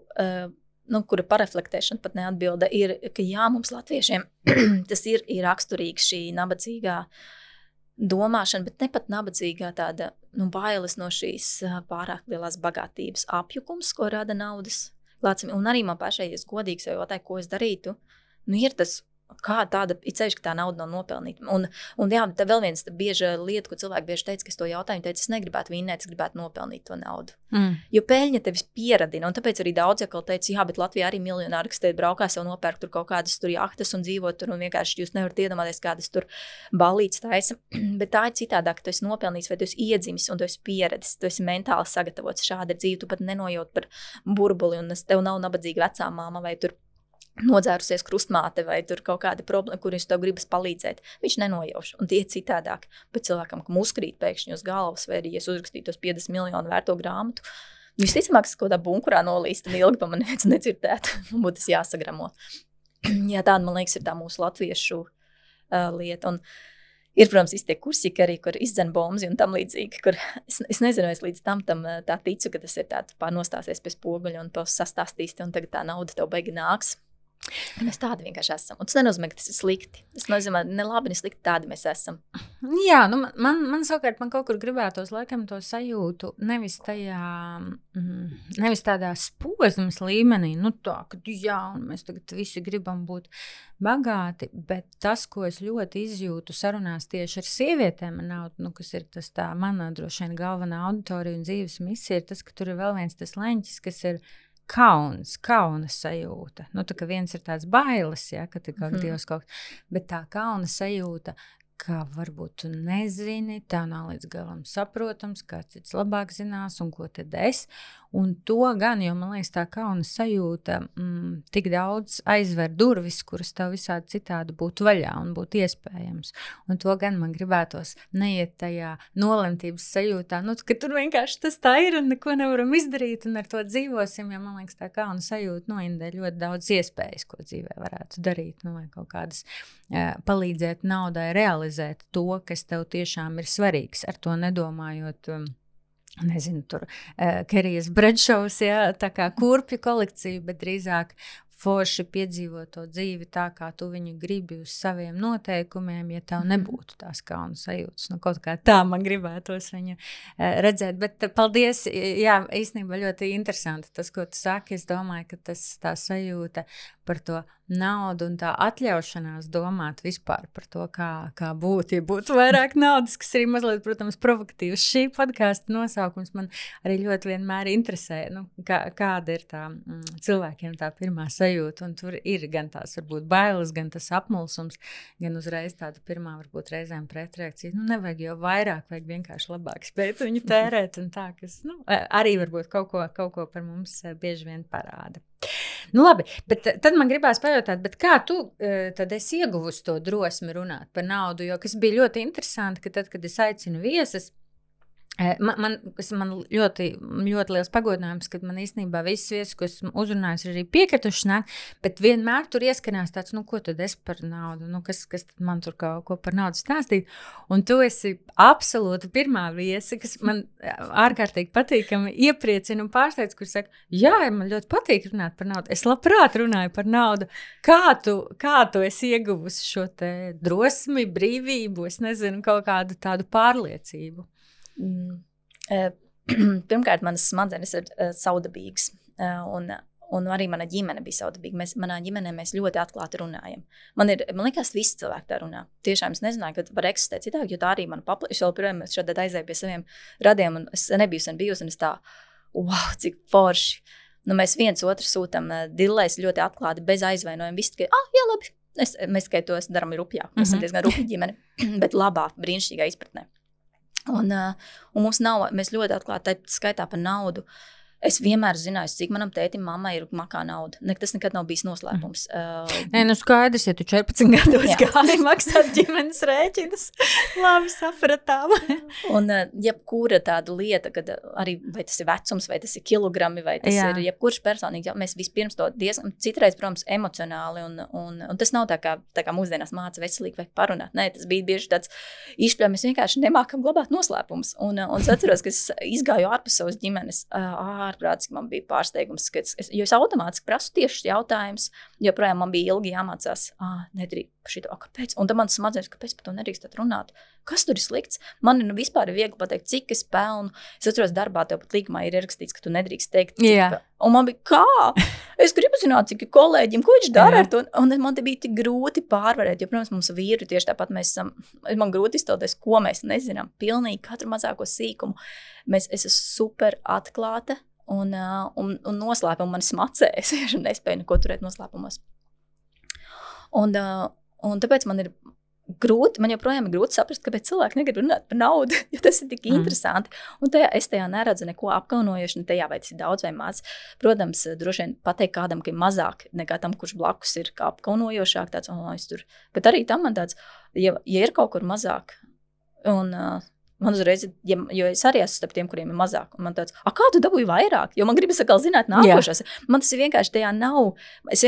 Speaker 2: kura pareflektēšana pat neatbilda, ir, ka jā, mums latviešiem tas ir raksturīgi šī nabadzīgā domāšana, bet ne pat nabadzīgā tāda bailes no šīs pārāk lielās bagātības apjukums, ko rada naudas lācimi. Un arī man pašai, ja es godīgi sev jautāju, ko es darītu, ir tas, kā tāda ir ceļš, ka tā nauda nav nopelnīta. Un jā, tā vēl viens bieža lieta, ko cilvēki bieži teica, ka es to jautāju, teica, es negribētu vinnēt, es gribētu nopelnīt to naudu. Jo peļņa tevis pieradina, un tāpēc arī daudz atkal teica, jā, bet Latvijā arī miljonāri, kas te braukā sev nopērk tur kaut kādas tur jahtas un dzīvo tur, un vienkārši jūs nevarat iedomāties, kādas tur ballītes taisa. Bet tā ir citādāk, ka tu esi nopelnījis, vai tu esi iedzimis, un tu esi pieradis, tu esi mentāli sagatavots. Šāda ir dzīve, tu pat nenojūt par burbuli, un tev nav nabadzīga vecā māma, vai tur nodzērusies krustmāte vai tur kaut kāda problēma, kur viņš tev gribas palīdzēt. Viņš nenojauš, un tie ir citādāk. Bet cilvēkam, kam uzkrīt pēkšņi uz galvas, vai arī, ja es uzrakstītu tos 50 miljonu vērto grāmatu, visticamāk, es kaut kādā bunkurā nolīst un ilgi pa man nedzirdētu. Man būtu tas jāsagramo. Jā, tāda, man liekas, ir tā mūsu latviešu lieta. Un ir, protams, tie kursi, arī, kur izdzen bombzi un tam līdzīgi, kur es nezinu, es līdz tam tā ticu, ka tas ir tāds pārnostāsies pie spoguļa un to sastāstīsti, un tagad tā nauda tev beigi nāks. Mēs tādi vienkārši esam. Un tas nenozīmē, ka tas ir slikti. Tas nozīmē, ne labi, ne slikti, tādi mēs esam.
Speaker 1: Jā, man savukārt, man kaut kur gribētos laikam to sajūtu, nevis tādā posmas līmenī, tā, ka jā, un mēs tagad visi gribam būt bagāti, bet tas, ko es ļoti izjūtu sarunās tieši ar sievietēm, kas ir tas tā manā droši vien galvenā auditorija un dzīves misija, ir tas, ka tur ir vēl viens tas leņķis, kas ir kauna sajūta. Tā kā viens ir tāds bailes, ja, ka tu kaut Dievs kaut, bet tā kauna sajūta, ka varbūt tu nezini, tā nav līdz galam saprotams, kāds cits labāk zinās un ko tad es. Un to gan, jo man liekas tā kauna sajūta tik daudz aizver durvis, kuras tev visādi citādi būtu vaļā un būtu iespējams. Un to gan man gribētos neiet tajā nolemtības sajūtā, ka tur vienkārši tas tā ir un neko nevaram izdarīt un ar to dzīvosim, jo man liekas tā kauna sajūta noindē ļoti daudz iespējas, ko dzīvē varētu darīt, vai kaut kādas palīdzēt naudai realizēt realizēt to, kas tev tiešām ir svarīgs, ar to nedomājot, nezinu, tur Kerijas Bradshaws, tā kā kurpju kolekciju, bet drīzāk forši piedzīvot to dzīvi tā, kā tu viņu gribi uz saviem noteikumiem, ja tev nebūtu tās kauna sajūtas. Nu, kaut kā tā man gribētos viņu redzēt. Bet paldies, jā, īstenībā ļoti interesanti tas, ko tu saki. Es domāju, ka tā sajūta par to naudu un tā atļaušanās domāt vispār par to, kā būtu, ja būtu vairāk naudas, kas arī mazliet, protams, provokatīvs. Šī podkāsta nosaukums man arī ļoti vienmēr interesē, nu, kāda ir tā cilvēkiem tā pirmā sajūta, un tur ir gan tās varbūt bailes, gan tas apmulsums, gan uzreiz tāda pirmā varbūt reizēm pretreakcija. Nu, nevajag jau vairāk, vajag vienkārši labāk spēt viņu tērēt, un tā, kas, nu, arī varbūt kaut ko par mums bieži vien parāda. Nu labi, bet tad man gribās pajautāt, bet kā tu tad esi ieguvusi to drosmi runāt par naudu, jo kas bija ļoti interesanti, ka tad, kad es aicinu viesus, man ļoti liels pagodinājums, ka man īstenībā visas viesis, ko esmu uzrunājusi, arī piekrituši nāk, bet vienmēr tur ieskanās tāds, nu ko tad es par naudu, nu kas tad man tur kaut ko par naudu stāstīt, un tu esi absolūti pirmā viesa, kas man ārkārtīgi patīkami iepriecina un pārsteidz, kur saka, jā, man ļoti patīk runāt par naudu, es labprāt runāju par naudu, kā tu esi ieguvusi šo te drosmi, brīvību, es nezinu, kaut kādu tādu pārliecību?
Speaker 2: Pirmkārt, manas smadzenes ir saudabīgas, un arī mana ģimene bija saudabīga. Manā ģimenē mēs ļoti atklāti runājam. Man liekas, visi cilvēki tā runā. Tiešām es nezināju, ka var eksistēt citādi, jo tā arī man es vēl pirmajam šādā aizēju pie saviem radiem, un es nebiju sen bijusi, un es tā, wow, cik forši. Nu, mēs viens otru sūtam dillēs ļoti atklāti, bez aizvainojuma. Visi tikai, jā, labi, mēs tikai to daram rupjā. Mēs esam diezgan rupja ģimene, bet labā, brīnišķīgā izpratnē. Un mums mēs ļoti atklāti skaitā par naudu. Es vienmēr zināju, cik manam tētim, mammai ir makā nauda. Tas nekad nav bijis noslēpums.
Speaker 1: Nē, nu skaidrs, ja tu 14 gados gāji maksāt ģimenes rēķinus, labi sapratām.
Speaker 2: Un jebkura tāda lieta, kad arī vai tas ir vecums, vai tas ir kilogrami, vai tas ir jebkurš personīgi, mēs vispirms to diezgan citreiz, protams, emocionāli, un tas nav tā kā mūsdienās māca veselīgi vai parunāt. Nē, tas bija bieži tāds izšķļā, mēs vienkārši nemākam glabāt noslēpumus. Un es atceros, ka es izgāju ārpus savas ģimenes, ārprātīgi man bija pārsteigums, jo es automātiski prasu tiešus jautājumus, joprojām man bija ilgi jāmācās, nedrīkst par šito, kāpēc? Un tad man smadzenes, kāpēc par to nedrīkst runāt? Kas tur ir slikts? Man ir vispār viegli pateikt, cik es pelnu. Es atceros darbā, tev pat līgumā ir ierakstīts, ka tu nedrīkst teikt, cik. Un man bija, kā? Es gribu zināt, cik ir kolēģim, ko viņš dara ar to. Un man te bija tik grūti pārvarēt, jo, protams, mums vīri tieši tāpat man grūti iztauties, ko mēs nezinām. Pilnīgi katru mazāko sīkumu. Es esmu super atklāta un noslēpumu man smacē. Es nespēju neko turēt noslēpumos. Un tāpēc man ir grūti, man joprojām ir grūti saprast, kāpēc cilvēki negrib runāt par naudu, jo tas ir tik interesanti. Un es tajā neredzu neko apkaunojošu, ne tajā, vai tas ir daudz vai maz. Protams, droši vien pateikt kādam, ka ir mazāk nekā tam, kurš blakus ir kā apkaunojošāk, tāds, bet arī tam man tāds, ja ir kaut kur mazāk, un man uzreiz, jo es arī esmu starp tiem, kuriem ir mazāk, un man tāds, kā tu dabūji vairāk? Jo man gribas atkal zināt nākošās. Man tas ir vienkārši tajā nav. Es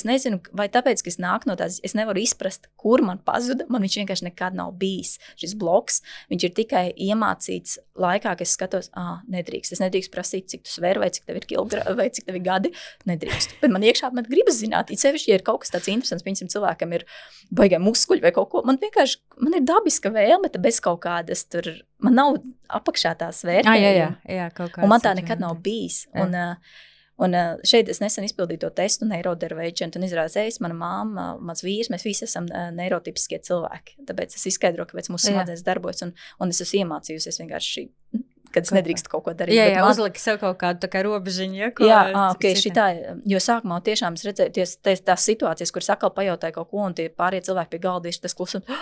Speaker 2: nezinu, vai tāpēc, ka es nāku no tās, es nevaru izprast, kur man pazuda, man viņš vienkārši nekad nav bijis. Šis bloks, viņš ir tikai iemācīts laikā, ka es skatos, nedrīkst. Es nedrīkst prasīt, cik tu sver, vai cik tev ir kilogrami, vai cik tev ir gadi. Nedrīkst. Bet man iekšā man gribas zināt, it sevišķi, ja ir kaut kas tāds interesants, piemēram, cilvēkam ir baigai muskuļi vai kaut ko. Man ir dabiska vēlme, bez kaut kādas tur. Man nav apakšā tās vērtējumi.
Speaker 1: Jā, kaut kāds.
Speaker 2: Un man tā nekad nav bijis. Un šeit es nesen izpildīju to testu Neurodivergent un izrādās, mana mamma, mans vīrs, mēs visi esam neirotipiskie cilvēki. Tāpēc es izskaidroju, kāpēc mūsu smadzenes darbojas un es esmu iemācījusies vienkārši kad es nedrīkstu kaut ko darīt.
Speaker 1: Jā, uzlika sev kaut kādu tā kā robežiņu.
Speaker 2: Šitā, jo sākumā tiešām es redzēju tās situācijas, kur es atkal pajautāju kaut ko, un tie pārējie cilvēki pie galda tas klusums.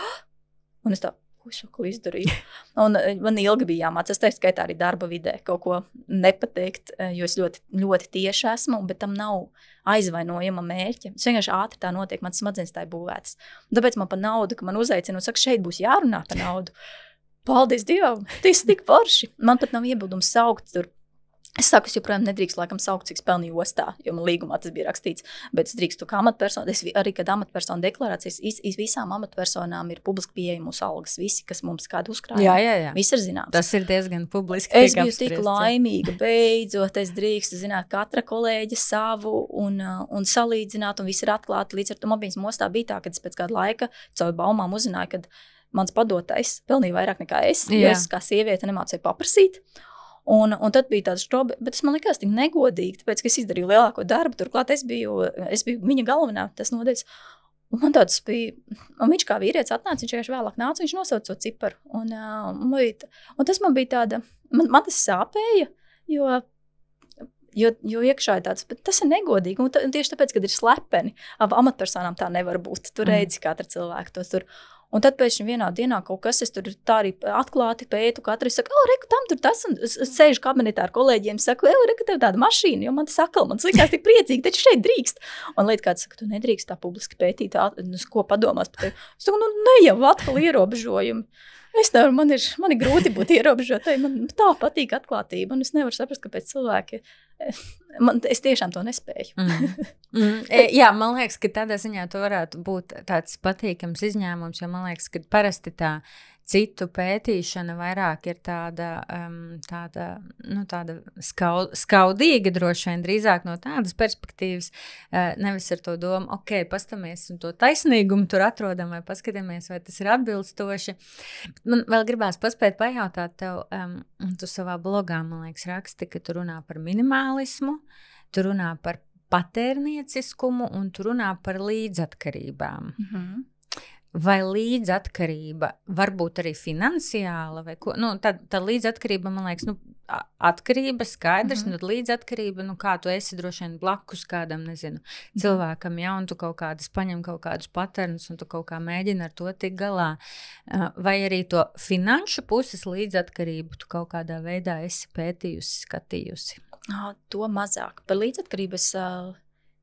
Speaker 2: Un es tā, ko es atkal izdarīju? Un man ilgi bija jāmācās, tā skaitā arī darba vidē kaut ko nepateikt, jo es ļoti, ļoti tieši esmu, bet tam nav aizvainojama mērķa. Es vienkārši ātri tā notiek, mans smadzenes tā ir būvētas. Un tāpēc man par naudu, ka man uzaicina un saka, šeit būs jārunā par naudu. Paldies Dievam, tas ir tik forši. Man pat nav iebildums saukt tur Es saku, es joprojām nedrīkst laikam saukt, cik pelnīju ostā, jo man līgumā tas bija rakstīts, bet es drīkstu kā amatpersona, arī, kad amatpersona deklarācijas, visām amatpersonām ir publiski pieejami mūsu algas, visi, kas mums kādu uzkrājumi.
Speaker 1: Jā.
Speaker 2: Viss ir zināms.
Speaker 1: Tas ir diezgan publiski.
Speaker 2: Es biju tik laimīga, beidzot, es drīkstu zināt katra kolēģa savu un salīdzināt, un viss ir atklāti. Līdz ar to mobiņas mostā bija tā, kad es pēc kāda laika caur baumām uzzināju, kad mans padotais pelnīja vairāk nekā es, jo es kā sieviete nemācēju paprasīt. Un tad bija tāds štrobi, bet tas man likās tik negodīgi, tāpēc, ka es izdarīju lielāko darbu, turklāt es biju viņa galvenā, tas nodeļas. Un man tāds bija, un viņš kā vīrietis atnāca, viņš vienkārši vēlāk nāca, viņš nosauca to ciparu. Un tas man bija tāda, man tas sāpēja, jo iekšā ir tāds, bet tas ir negodīgi. Un tieši tāpēc, kad ir slepeni, amatpersonām tā nevar būt. Tu redzi katra cilvēka tos tur. Un tad pēc vienā dienā kaut kas, es tur tā arī atklāti pētu, katru saka, reku, tam tur tas, un es sēžu kabinetā ar kolēģiem, saku, reku, tev tāda mašīna, jo man tas sakal, man likās tik priecīgi, taču šeit drīkst. Un līdz kāds saka, tu nedrīkst tā publiski pētīt, ko padomās par tevi. Es saku, ne jau atkal ierobežojumi. Es nevaru, man ir grūti būt ierobežotai, man tā patīk atklātība, un es nevaru saprast, kāpēc cilvēki, es tiešām to nespēju.
Speaker 1: Jā, man liekas, ka tādā ziņā to varētu būt tāds patīkams izņēmums, jo man liekas, ka parasti tā citu pētīšana vairāk ir tāda skaudīga droši vien, drīzāk no tādas perspektīvas, nevis ar to domu, ok, pastamies un to taisnīgumu tur atrodam vai paskatāmies, vai tas ir atbilstoši. Man vēl gribās paspēt pajautāt tev, tu savā blogā, man liekas, raksti, ka tu runā par minimālismu, tu runā par patērnieciskumu un tu runā par līdzatkarībām. Vai līdzatkarība var būt arī finansiāla vai ko? Tā līdzatkarība, man liekas, atkarība skaidrs, līdzatkarība, kā tu esi droši vien blakus kādam, nezinu, cilvēkam, ja, un tu kaut kādas paņem kaut kādus paternus, un tu kaut kā mēģini ar to tik galā. Vai arī to finanšu puses līdzatkarību tu kaut kādā veidā esi pētījusi, skatījusi?
Speaker 2: To mazāk. Par līdzatkarību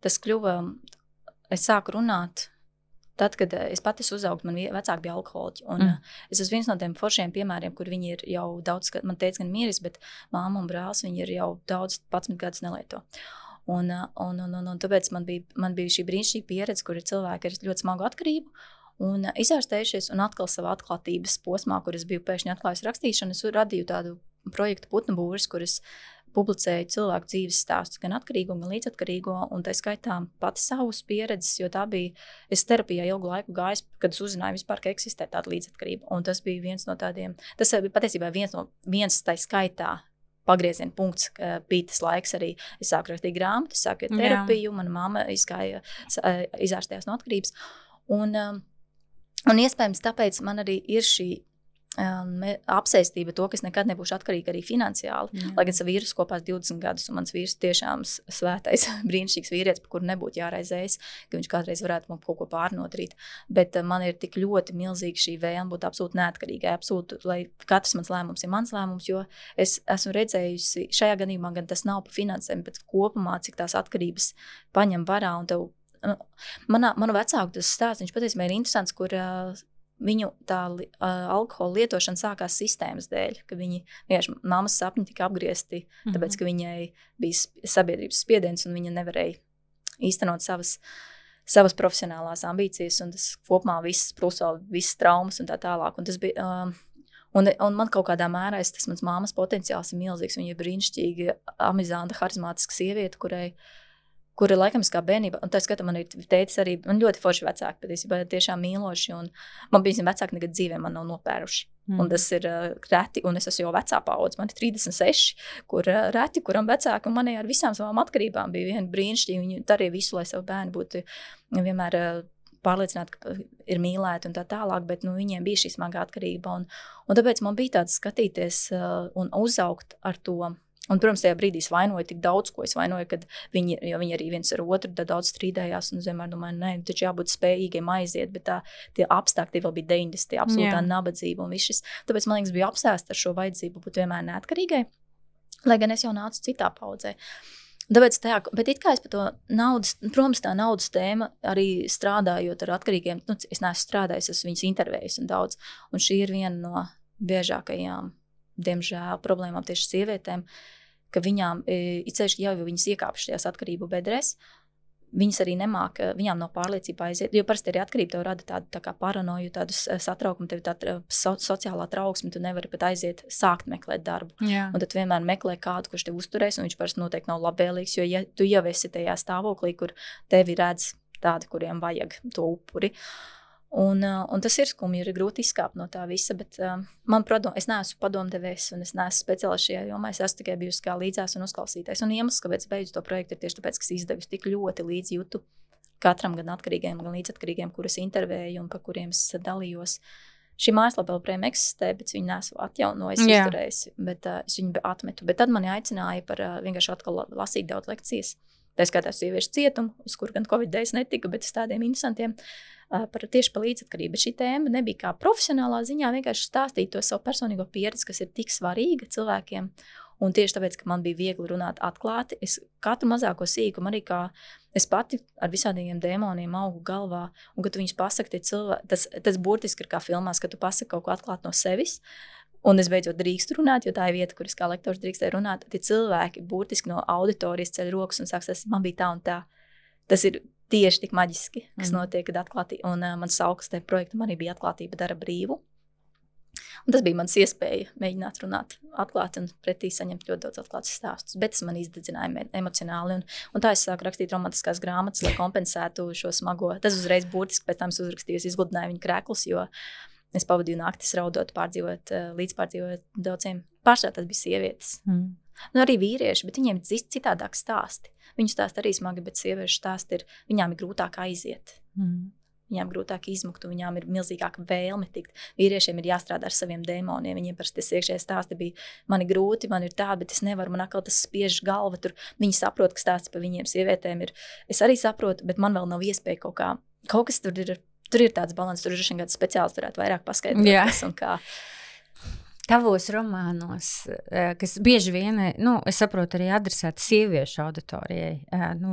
Speaker 2: tas kļuva, es sāku runāt. Tad, kad es pati uzaugu, man vecāki bija alkoholiķi. Un es esmu viens no tiem foršiem piemēriem, kur viņi ir jau daudz, man teica gan miris, bet māma un brālis, viņi ir jau daudz 11 gadus nelieto. Un tāpēc man bija šī brīnišķīga pieredze, kur ir cilvēki ar ļoti smagu atkarību un izārstējušies, un atkal savā atklātības posmā, kur es biju pēkšņi atklājusi rakstīšanu, es radīju tādu projektu Putnu būris, kur es publicēju cilvēku dzīves stāstus, gan atkarīgo, gan līdzatkarīgo, un tā skaitā pati savus pieredzes, jo tā bija, es terapijā ilgu laiku gājis, kad es uzzināju vispār, ka eksistē tāda līdzatkarība, un tas bija viens no tādiem, tas bija patiesībā viens tā skaitā pagrieziena punkts, bija tas laiks arī, es sāku rakstīt grāmatu, sāku terapiju, mana mamma izārstējās no atkarības, un iespējams tāpēc man arī ir šī apsēstība to, ka es nekad nebūšu atkarīga arī finansiāli. Lai gan savu vīru kopās 20 gadus, un mans vīrs tiešām svētais, brīnišķīgs vīrietis, par kuru nebūtu jāraizējas, ka viņš kādreiz varētu man kaut ko pārnodarīt. Bet man ir tik ļoti milzīga šī vēlme būt absolūti neatkarīgai, absolūti, lai katrs mans lēmums ir mans lēmums, jo es esmu redzējusi, šajā gadījumā gan tas nav par finansēm, bet kopumā, cik tās atkarības paņem varā, un tev, manu vecāku tas stāsts, viņš patiesībā ir interesants, kur viņu tā alkohola lietošana sākās sistēmas dēļ, ka viņi vienkārši mammas sapņi tika apgriezti, tāpēc, ka viņai bija sabiedrības spiediens un viņa nevarēja īstenot savas profesionālās ambīcijas, un tas kopumā viss plūsā, visas traumas un tā tālāk. Un tas bija, un man kaut kādā mērā tas mans māmas potenciāls ir milzīgs, viņa ir brīnišķīga, amizanta, harizmātiska sieviete, kura laikam kā bērnība, un tā skata man ir tētis arī, man ļoti forši vecāki, patiesībā tiešām mīloši, un man bija vecāki nekad dzīvē man nav nopēruši. Un tas ir reti, un es esmu jau vecā paudze, man ir 36, kur reti, kuram vecāki, un manī ar visām savām atkarībām bija viena brīnišķīga, viņi darīja visu, lai savu bērnu būtu vienmēr pārliecināti, ka ir mīlēti un tā tālāk, bet viņiem bija šī smagā atkarība, un tāpēc man bija tāds skatīties un uzaugt ar to. Un, protams, tajā brīdī es vainoju tik daudz, ko es vainoju, kad viņi arī viens ar otru daudz strīdējās, un es vienmēr domāju, nē, taču jābūt spējīgiem aiziet, bet tie apstākļi vēl bija 90, absolūtā nabadzība un viss šis. Tāpēc, man liekas, bija apsēst ar šo vajadzību būt vienmēr neatkarīgai, lai gan es jau nācu citā paudzē. Tāpēc bet it kā es par to naudas, protams, tā naudas tēma arī strādājot ar atkarīgiem, es neesmu strādājis, esmu viņus intervējis un daudz, un šī ir viena no biežākajām, diemžēl, problēmām tieši sievietēm, ka viņām, ceļš, jau viņas iekāpš tajās atkarību bedrēs, viņas arī nemāka, viņām nav pārliecība aiziet, jo parasti arī atkarība tev rada tādu tā kā paranoju, tādu satraukumu, tev tāda sociālā trauksme, tu nevari pat aiziet sākt meklēt darbu.
Speaker 1: Jā.
Speaker 2: Un tad vienmēr meklē kādu, kurš tev uzturēs, un viņš parasti noteikti nav labvēlīgs, jo ja tu jau esi tajā stāvoklī, kur tevi redz tādi, kuriem vajag to upuri. Un tas ir skumji, ir grūti izkāpt no tā visa, bet es neesmu padomdevējs un es neesmu speciālists šajā jomā, es esmu tikai bijusi kā līdzās un uzklausītājs. Un iemesls, kāpēc beidzu to projektu, ir tieši tāpēc, ka es izdevusi tik ļoti līdzjūtu katram gan atkarīgiem, gan līdzatkarīgiem, kurus intervēju un par kuriem es dalījos. Šī mājaslapa joprojām eksistē, bet viņu neesmu atjaunojis, izturējis, bet es viņu atmetu. Bet tad mani aicināja par vienkārši atkal lasīt daudz lekcijas. Tā skaitā sieviešu cietumu, uz kur gan Covid-19 netika, bet uz tādiem interesantiem tieši par līdzatkarību. Bet šī tēma nebija kā profesionālā ziņā, vienkārši stāstīt to savu personīgo pieredzi, kas ir tik svarīga cilvēkiem. Un tieši tāpēc, ka man bija viegli runāt atklāti, es katru mazāko sīkumu arī kā es pati ar visādiem dēmoniem augu galvā, un kad tu viņus pasaki, tas burtiski ir kā filmās, kad tu pasaki kaut ko atklāt no sevis. Un es beidzot drīkstu runāt, jo tā ir vieta, kur es kā lektors drīkstēju runāt. Tie cilvēki burtiski no auditorijas ceļ rokas un saka, man bija tā un tā. Tas ir tieši tik maģiski, kas notiek, kad atklāti. Un mans sauklis tajā projektam arī bija atklātība dara brīvu. Un tas bija mans iespēja mēģināt runāt atklāti un pretī saņemt ļoti daudz atklātus stāstus. Bet tas man izdedzināja emocionāli. Un tā es sāku rakstīt romantiskās grāmatas, lai kompensētu šo smago. Tas uzreiz burtiski pēc tam es uzrakstīju, izgludināju viņu krēklus, jo es pavadīju naktis raudot, līdzpārdzīvot daudziem. Pārsvarā tas bija sievietes. Nu, arī vīrieši, bet viņiem ir citādāk stāsti. Viņu stāsti arī smagi, bet sieviešu stāsti viņām ir grūtāk aiziet. Viņām grūtāk izmukt, un viņām ir milzīgāka vēlme tikt. Vīriešiem ir jāstrādā ar saviem dēmoniem. Viņiem parasti tas iekšējie stāsti bija, man ir grūti, man ir tā, bet es nevaru, man atkal tas spiež galva. Tur viņi saprot, ka stāsts par viņiem sievietēm ir. Es arī saprotu, bet man vēl nav iespēja kaut kas tur ir. Tur ir tāds balans, tur ir kāds speciālists varētu vairāk paskaidrot, kas un kā.
Speaker 1: Tavos romānos, kas bieži vien, es saprotu, arī adresēta sieviešu auditorijai,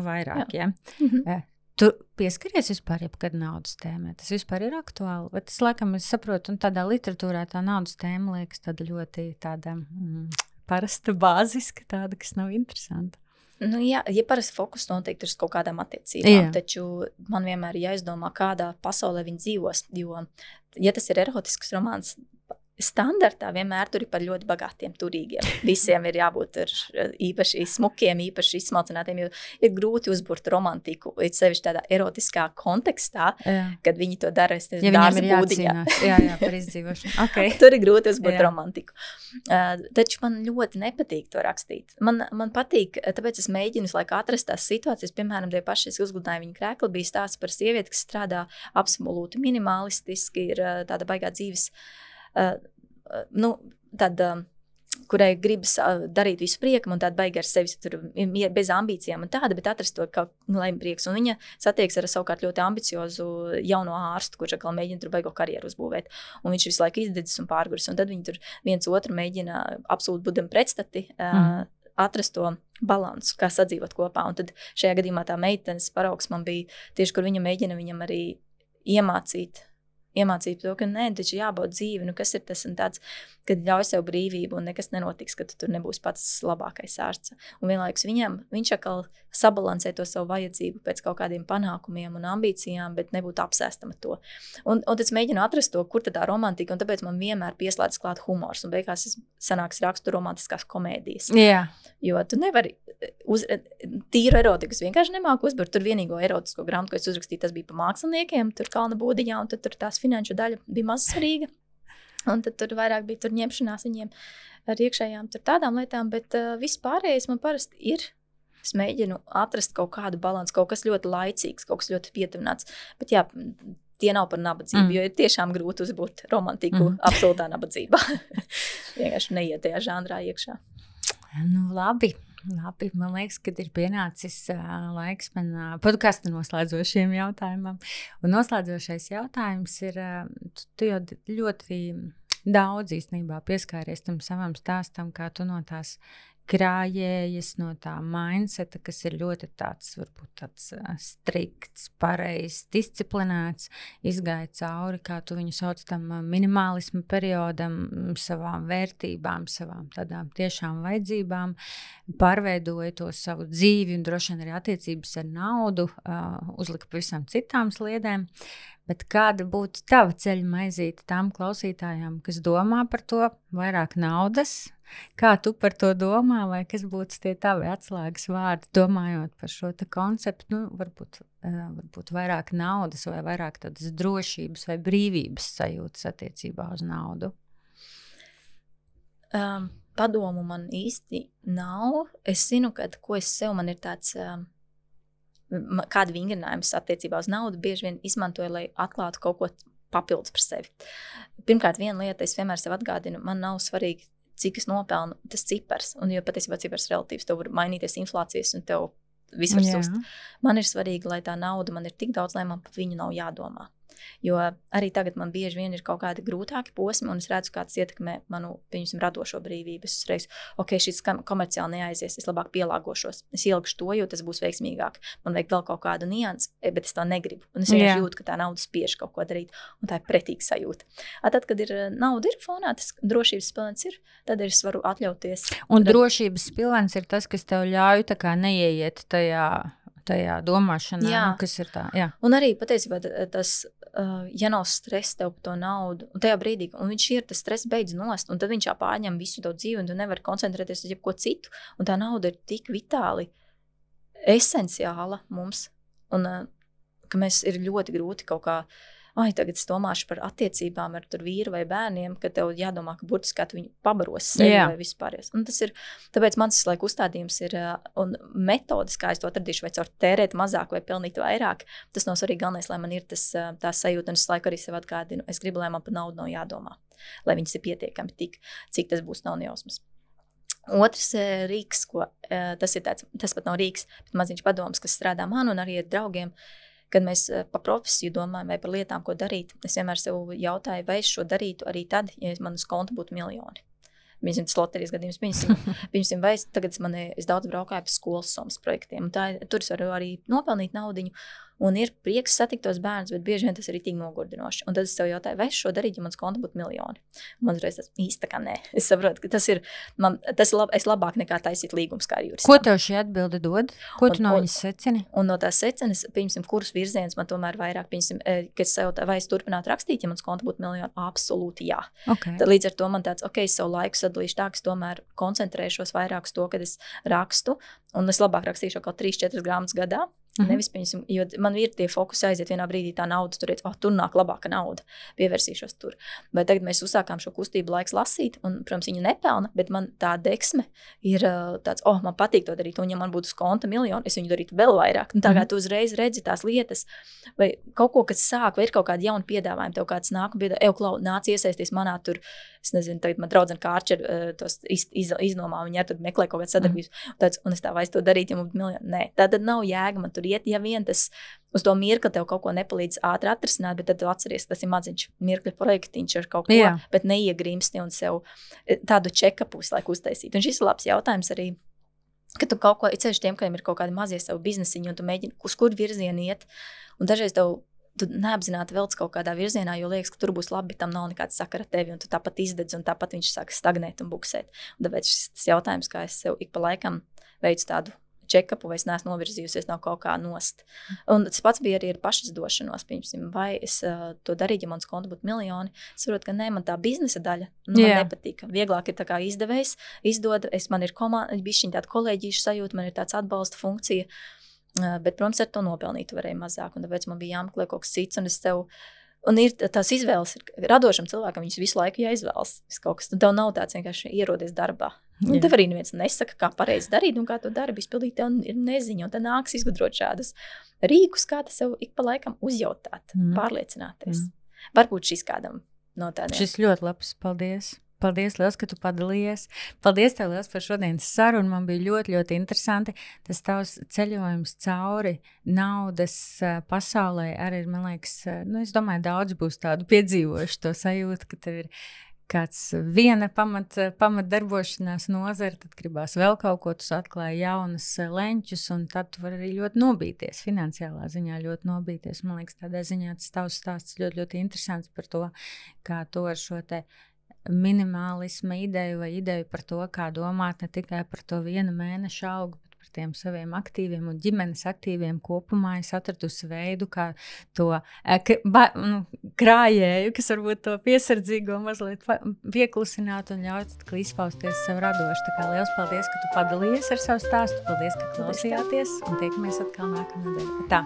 Speaker 1: vairāk, Tu pieskaries vispār jebkad naudas tēmē? Tas vispār ir aktuāli? Bet tas, laikam, es saprotu, un tādā literatūrā tā naudas tēma liekas tāda ļoti tāda parasta, bāziska, tāda, kas nav interesanta.
Speaker 2: Nu, jā, ja parasti fokus noteikti ir uz kaut kādām attiecībām, taču man vienmēr ir jāizdomā, kādā pasaulē viņi dzīvos, jo, ja tas ir erotisks romāns, standartā vienmēr tur ir par ļoti bagātiem, turīgiem. Visiem ir jābūt īpaši smukiem, īpaši izsmalcinātiem, jo ir grūti uzburt romantiku, sevišķi tādā erotiskā kontekstā, kad viņi to dara,
Speaker 1: viņiem ir jācīnās. Jā, par izdzīvošanu. Okay.
Speaker 2: Tur ir grūti uzburt romantiku. Taču man ļoti nepatīk to rakstīt. Man patīk, tāpēc es mēģinu laikā atrast tās situācijas, piemēram, tie paši, es uzgludināju viņu krēkli, bija stāsts par sievieti, kas strādā absolūti minimalistiski, ir tāda baigā dzīves kurai gribas darīt visu priekam un tāda baigi ar sevi tur bez ambīcijām un tāda, bet atrast to kā laimprieks. Un viņa satieks ar savukārt ļoti ambiciozu jauno ārstu, kurš atkal mēģina tur baigo karjeru uzbūvēt. Un viņš visu laiku izdedzis un pārguris. Un tad viņi tur viens otru mēģina absolūti budam pretstati atrast to balansu, kā sadzīvot kopā. Un tad šajā gadījumā tā meitenes paraugs man bija tieši, kur viņa mēģina viņam arī iemācīt to, ka nē, taču jābūt dzīvi, kas ir tas un tāds, kad ļauj sev brīvību un nekas nenotiks, ka tu tur nebūs pats labākais ārsts. Un vienlaikus viņš atkal sabalansē to savu vajadzību pēc kaut kādiem panākumiem un ambīcijām, bet nebūtu apsēstam ar to. Un tad es mēģinu atrast to, kur tad tā romantika, un tāpēc man vienmēr pieslēdz klāt humors, un beigās sanāks rakstu romantiskās komēdijas.
Speaker 1: Jā.
Speaker 2: Jo tu nevari tīru erotiku, es vienkārši nemāku uzburt. Tur vienīgo erotisko grāmatu, ko es uzrakstīju, tas bija par māksliniekiem, tur Kalna Būdiņā, un tad tur tās finanšu daļa bija maz svarīga. Un tad tur vairāk bija tur ņemšanās viņiem ar iekšējām tur tādām lietām, bet viss pārējais man parasti ir. Es mēģinu atrast kaut kādu balansu, kaut kas ļoti laicīgs, kaut kas ļoti pietuvināts. Bet jā, tie nav par nabadzību, jo ir tiešām grūti uzbūt romantiku absolūtā nabadzībā. Vienkārši neiet tajā žanrā iekšā.
Speaker 1: Nu, labi. Man liekas, ka ir pienācis laiks man podkasta noslēdzošiem jautājumam. Un noslēdzošais jautājums ir, tu jau ļoti daudz īstenībā pieskāries tam savam stāstam, kā tu no tās krājējas, no tā mindseta, kas ir ļoti tāds, varbūt tāds strikts, pareizs, disciplinēts, izgāja cauri, kā tu viņu sauc, tam minimālismu periodam, savām vērtībām, savām tādām tiešām vajadzībām, pārveidoja to savu dzīvi un droši vien arī attiecības ar naudu, uzlika pavisam citām sliedēm. Bet kāda būtu tava ceļa maizīte tām klausītājām, kas domā par to vairāk naudas? Kā tu par to domā, vai kas būtu tie tavi atslēgas vārdi, domājot par šo te konceptu, varbūt vairāk naudas vai vairāk tādas drošības vai brīvības sajūtas attiecībā uz naudu?
Speaker 2: Padomu man īsti nav. Es zinu, ka ko es sev, man ir tāds... kādu vingrinājumus attiecībā uz naudu bieži vien izmantoju, lai atklātu kaut ko papildus par sevi. Pirmkārt, viena lieta, es vienmēr sev atgādinu, man nav svarīgi, cik es nopelnu, tas cipars, un jo patiesībā cipars relatīvs, tev var mainīties inflācijas, un tev viss var sust. Man ir svarīgi, lai tā nauda man ir tik daudz, lai man par viņu nav jādomā. Jo arī tagad man bieži vien ir kaut kādi grūtāki posmi, un es redzu, kā tas ietekmē manu, piemēram, radošo brīvību. Es uzreiz, šis komerciāli neaizies, es labāk pielāgošos. Es ielikšu to, jo tas būs veiksmīgāk. Man vajag vēl kaut kādu niansi, bet es to negribu. Un es vienkārši jūtu, ka tā nauda spiež kaut ko darīt, un tā ir pretīga sajūta. Tad, kad nauda ir fonā, tas drošības pilvens ir, tad es varu atļauties.
Speaker 1: Un drošības pilvens ir tas, kas tev ļauj tā kā neieiet tajā domāšanā, kas ir tā. Jā.
Speaker 2: Un arī patiesībā tas, ja nav stress tev par to naudu, un tajā brīdī, un viņš ir, tas stress beidz nost, un tad viņš pārņem visu tavu dzīvi, un tu nevari koncentrēties uz jebko citu, un tā nauda ir tik vitāli esenciāla mums, un ka mēs ir ļoti grūti kaut kā, tagad es domāšu par attiecībām ar tur vīru vai bērniem, ka tev jādomā, ka burtiski kā tu viņu pabaros sevi vai vispāries. Un tas ir, tāpēc mans laika uzstādījums ir, un metodas, kā es to atradīšu, vai caur tērēt mazāk vai pelnīt vairāk, tas nav svarīgi galvenais, lai man ir tas, tā sajūta, un es laiku arī sev atgādinu, es gribu, lai man par naudu nav jādomā, lai viņas ir pietiekami tik, cik tas būs, nav nejausmas. Otrs rīks, tas ir tāds, tas pat nav rīks, bet maziņš padoms, kas strādā man un arī ar draugiem, kad mēs par profesiju domājam vai par lietām, ko darīt, es vienmēr sev jautāju, vai es šo darītu arī tad, ja man uz konta būtu miljoni. Piemēram, tas loterijas gadījums, piemēram, vai es daudz braukāju pa skolas somas projektiem, un tur es varu arī nopelnīt naudiņu, un ir prieks satikt tos bērnus, bet bieži vien tas ir tik nogurdinoši. Un tad es sev jautāju, vai es šo darītu, ja mans konta būtu miljoni. Man uzreiz tas īsti kā nē. Es saprotu, ka tas ir es labāk nekā taisīt līgums kā juristā.
Speaker 1: Ko tev šī atbilde dod? Ko tu no viņas secini?
Speaker 2: Un no tās secenes, piemēram, kurus virzienus man tomēr vairāk, piemēram, kad es sev jautāju, vai es turpinātu rakstīt, ja mans konta būtu miljoni? Absolūti jā.
Speaker 1: Okay.
Speaker 2: Tad līdz ar to man tāds, es savu laiku sadalīšu tā, ka es tomēr koncentrēšos vairāk uz to, kad es rakstu, un es labāk rakstīšu kaut 3-4 grāmatas gadā. Nevis, piemēram, jo man ir tie fokusi aiziet vienā brīdī tā nauda, tur nāk labāka nauda, pievērsīšos tur. Vai tagad mēs uzsākām šo kustību laiks lasīt, un, protams, viņu nepelna, bet man tā deksme ir tāds, man patīk to darīt, un ja man būtu uz konta miljoni, es viņu darītu vēl vairāk. Un tā kā tu uzreiz redzi tās lietas, vai kaut ko, kas sāk, vai ir kaut kādi jauni piedāvājumi, tev kāds nāk un piedāvā, Klau, nāc iesaisties manā tur, es nezinu, tagad man draudzene Kārčer tos iznomā, viņa tur meklē kaut kādas sadarbības, un es tā vairs to darīt, ja man būtu miljoni. Nē, tad nav jēga man tur iet, ja vien tas uz to mirkli tev kaut ko nepalīdz ātri atrisināt, bet tad tu atceries, tas ir maziņš mirkļa projektiņš ar kaut ko, bet neiegrimsti un sev tādu check-upu visu laiku uztaisīt. Un šis ir labs jautājums arī, ka tu kaut ko, ceļš tiem, kādiem ir kaut kādi mazie savu biznesiņu, un tu mēģini, uz kur virzienu iet, un dažreiz tu neapzināti velc kaut kādā virzienā, jo liekas, ka tur būs labi, bet tam nav nekāds sakara tevi, un tu tāpat izdedz, un tāpat viņš sāk stagnēt un buksēt. Un tāpēc šis jautājums, kā es sev ik pa laikam veicu tādu check-upu, vai es neesmu novirzījusies no kaut kā nost. Un tas pats bija arī ar pašizdošanos, piemēram, vai es to darītu, ja mans konta būtu miljoni. Es saprotu, ka nē, man tā biznesa daļa man nepatīk. Vieglāk ir tā kā izdevējs, izdod, man ir bišķiņ tāda kolēģīša sajūta, man ir tāds atbalsta funkcija, bet, protams, ar to nopelnīt varēja mazāk, un tāpēc man bija jāmeklē kaut kas cits, un ir tās izvēles, radošam cilvēkam viņas visu laiku jāizvēlas. Kaut kas, un tev nav tāds vienkārši ierodies darbā. Un tev arī neviens nesaka, kā pareizi darīt un kā to darbi izpildīt, tev ir neziņa, un tad nāks izgudrot šādus rīkus, kā tas sev ik pa laikam uzjautāt, pārliecināties. Varbūt šis kādam no tādiem.
Speaker 1: Šis ļoti labs, paldies. Paldies, liels, ka tu padalījies. Paldies tev liels par šodienas sarunu. Man bija ļoti, ļoti interesanti. Tas tavs ceļojums cauri naudas pasaulē arī, man liekas, es domāju, daudz būs tādu piedzīvojuši to sajūtu, ka tev ir kāds viena pamatdarbošanās nozara, tad gribās vēl kaut ko, tu atklāji jaunas leņķus, un tad tu vari arī ļoti nobīties, finansiālā ziņā ļoti nobīties. Man liekas, tādā ziņā tas tavs stāsts ļoti, ļoti interesants par to, kā tu ar šo te minimālisma ideju vai ideju par to, kā domāt ne tikai par to 1 mēneša algu, par tiem saviem aktīviem un ģimenes aktīviem kopumā. Es atradusi veidu, kā to krājēju, kas varbūt to piesardzīgo mazliet pieklusināt un ļaut izpausties sev radoši. Tā kā liels paldies, ka tu padalījies ar savu stāstu. Paldies, ka klausījāties un tiekamies atkal nākamnedēļ. Tā!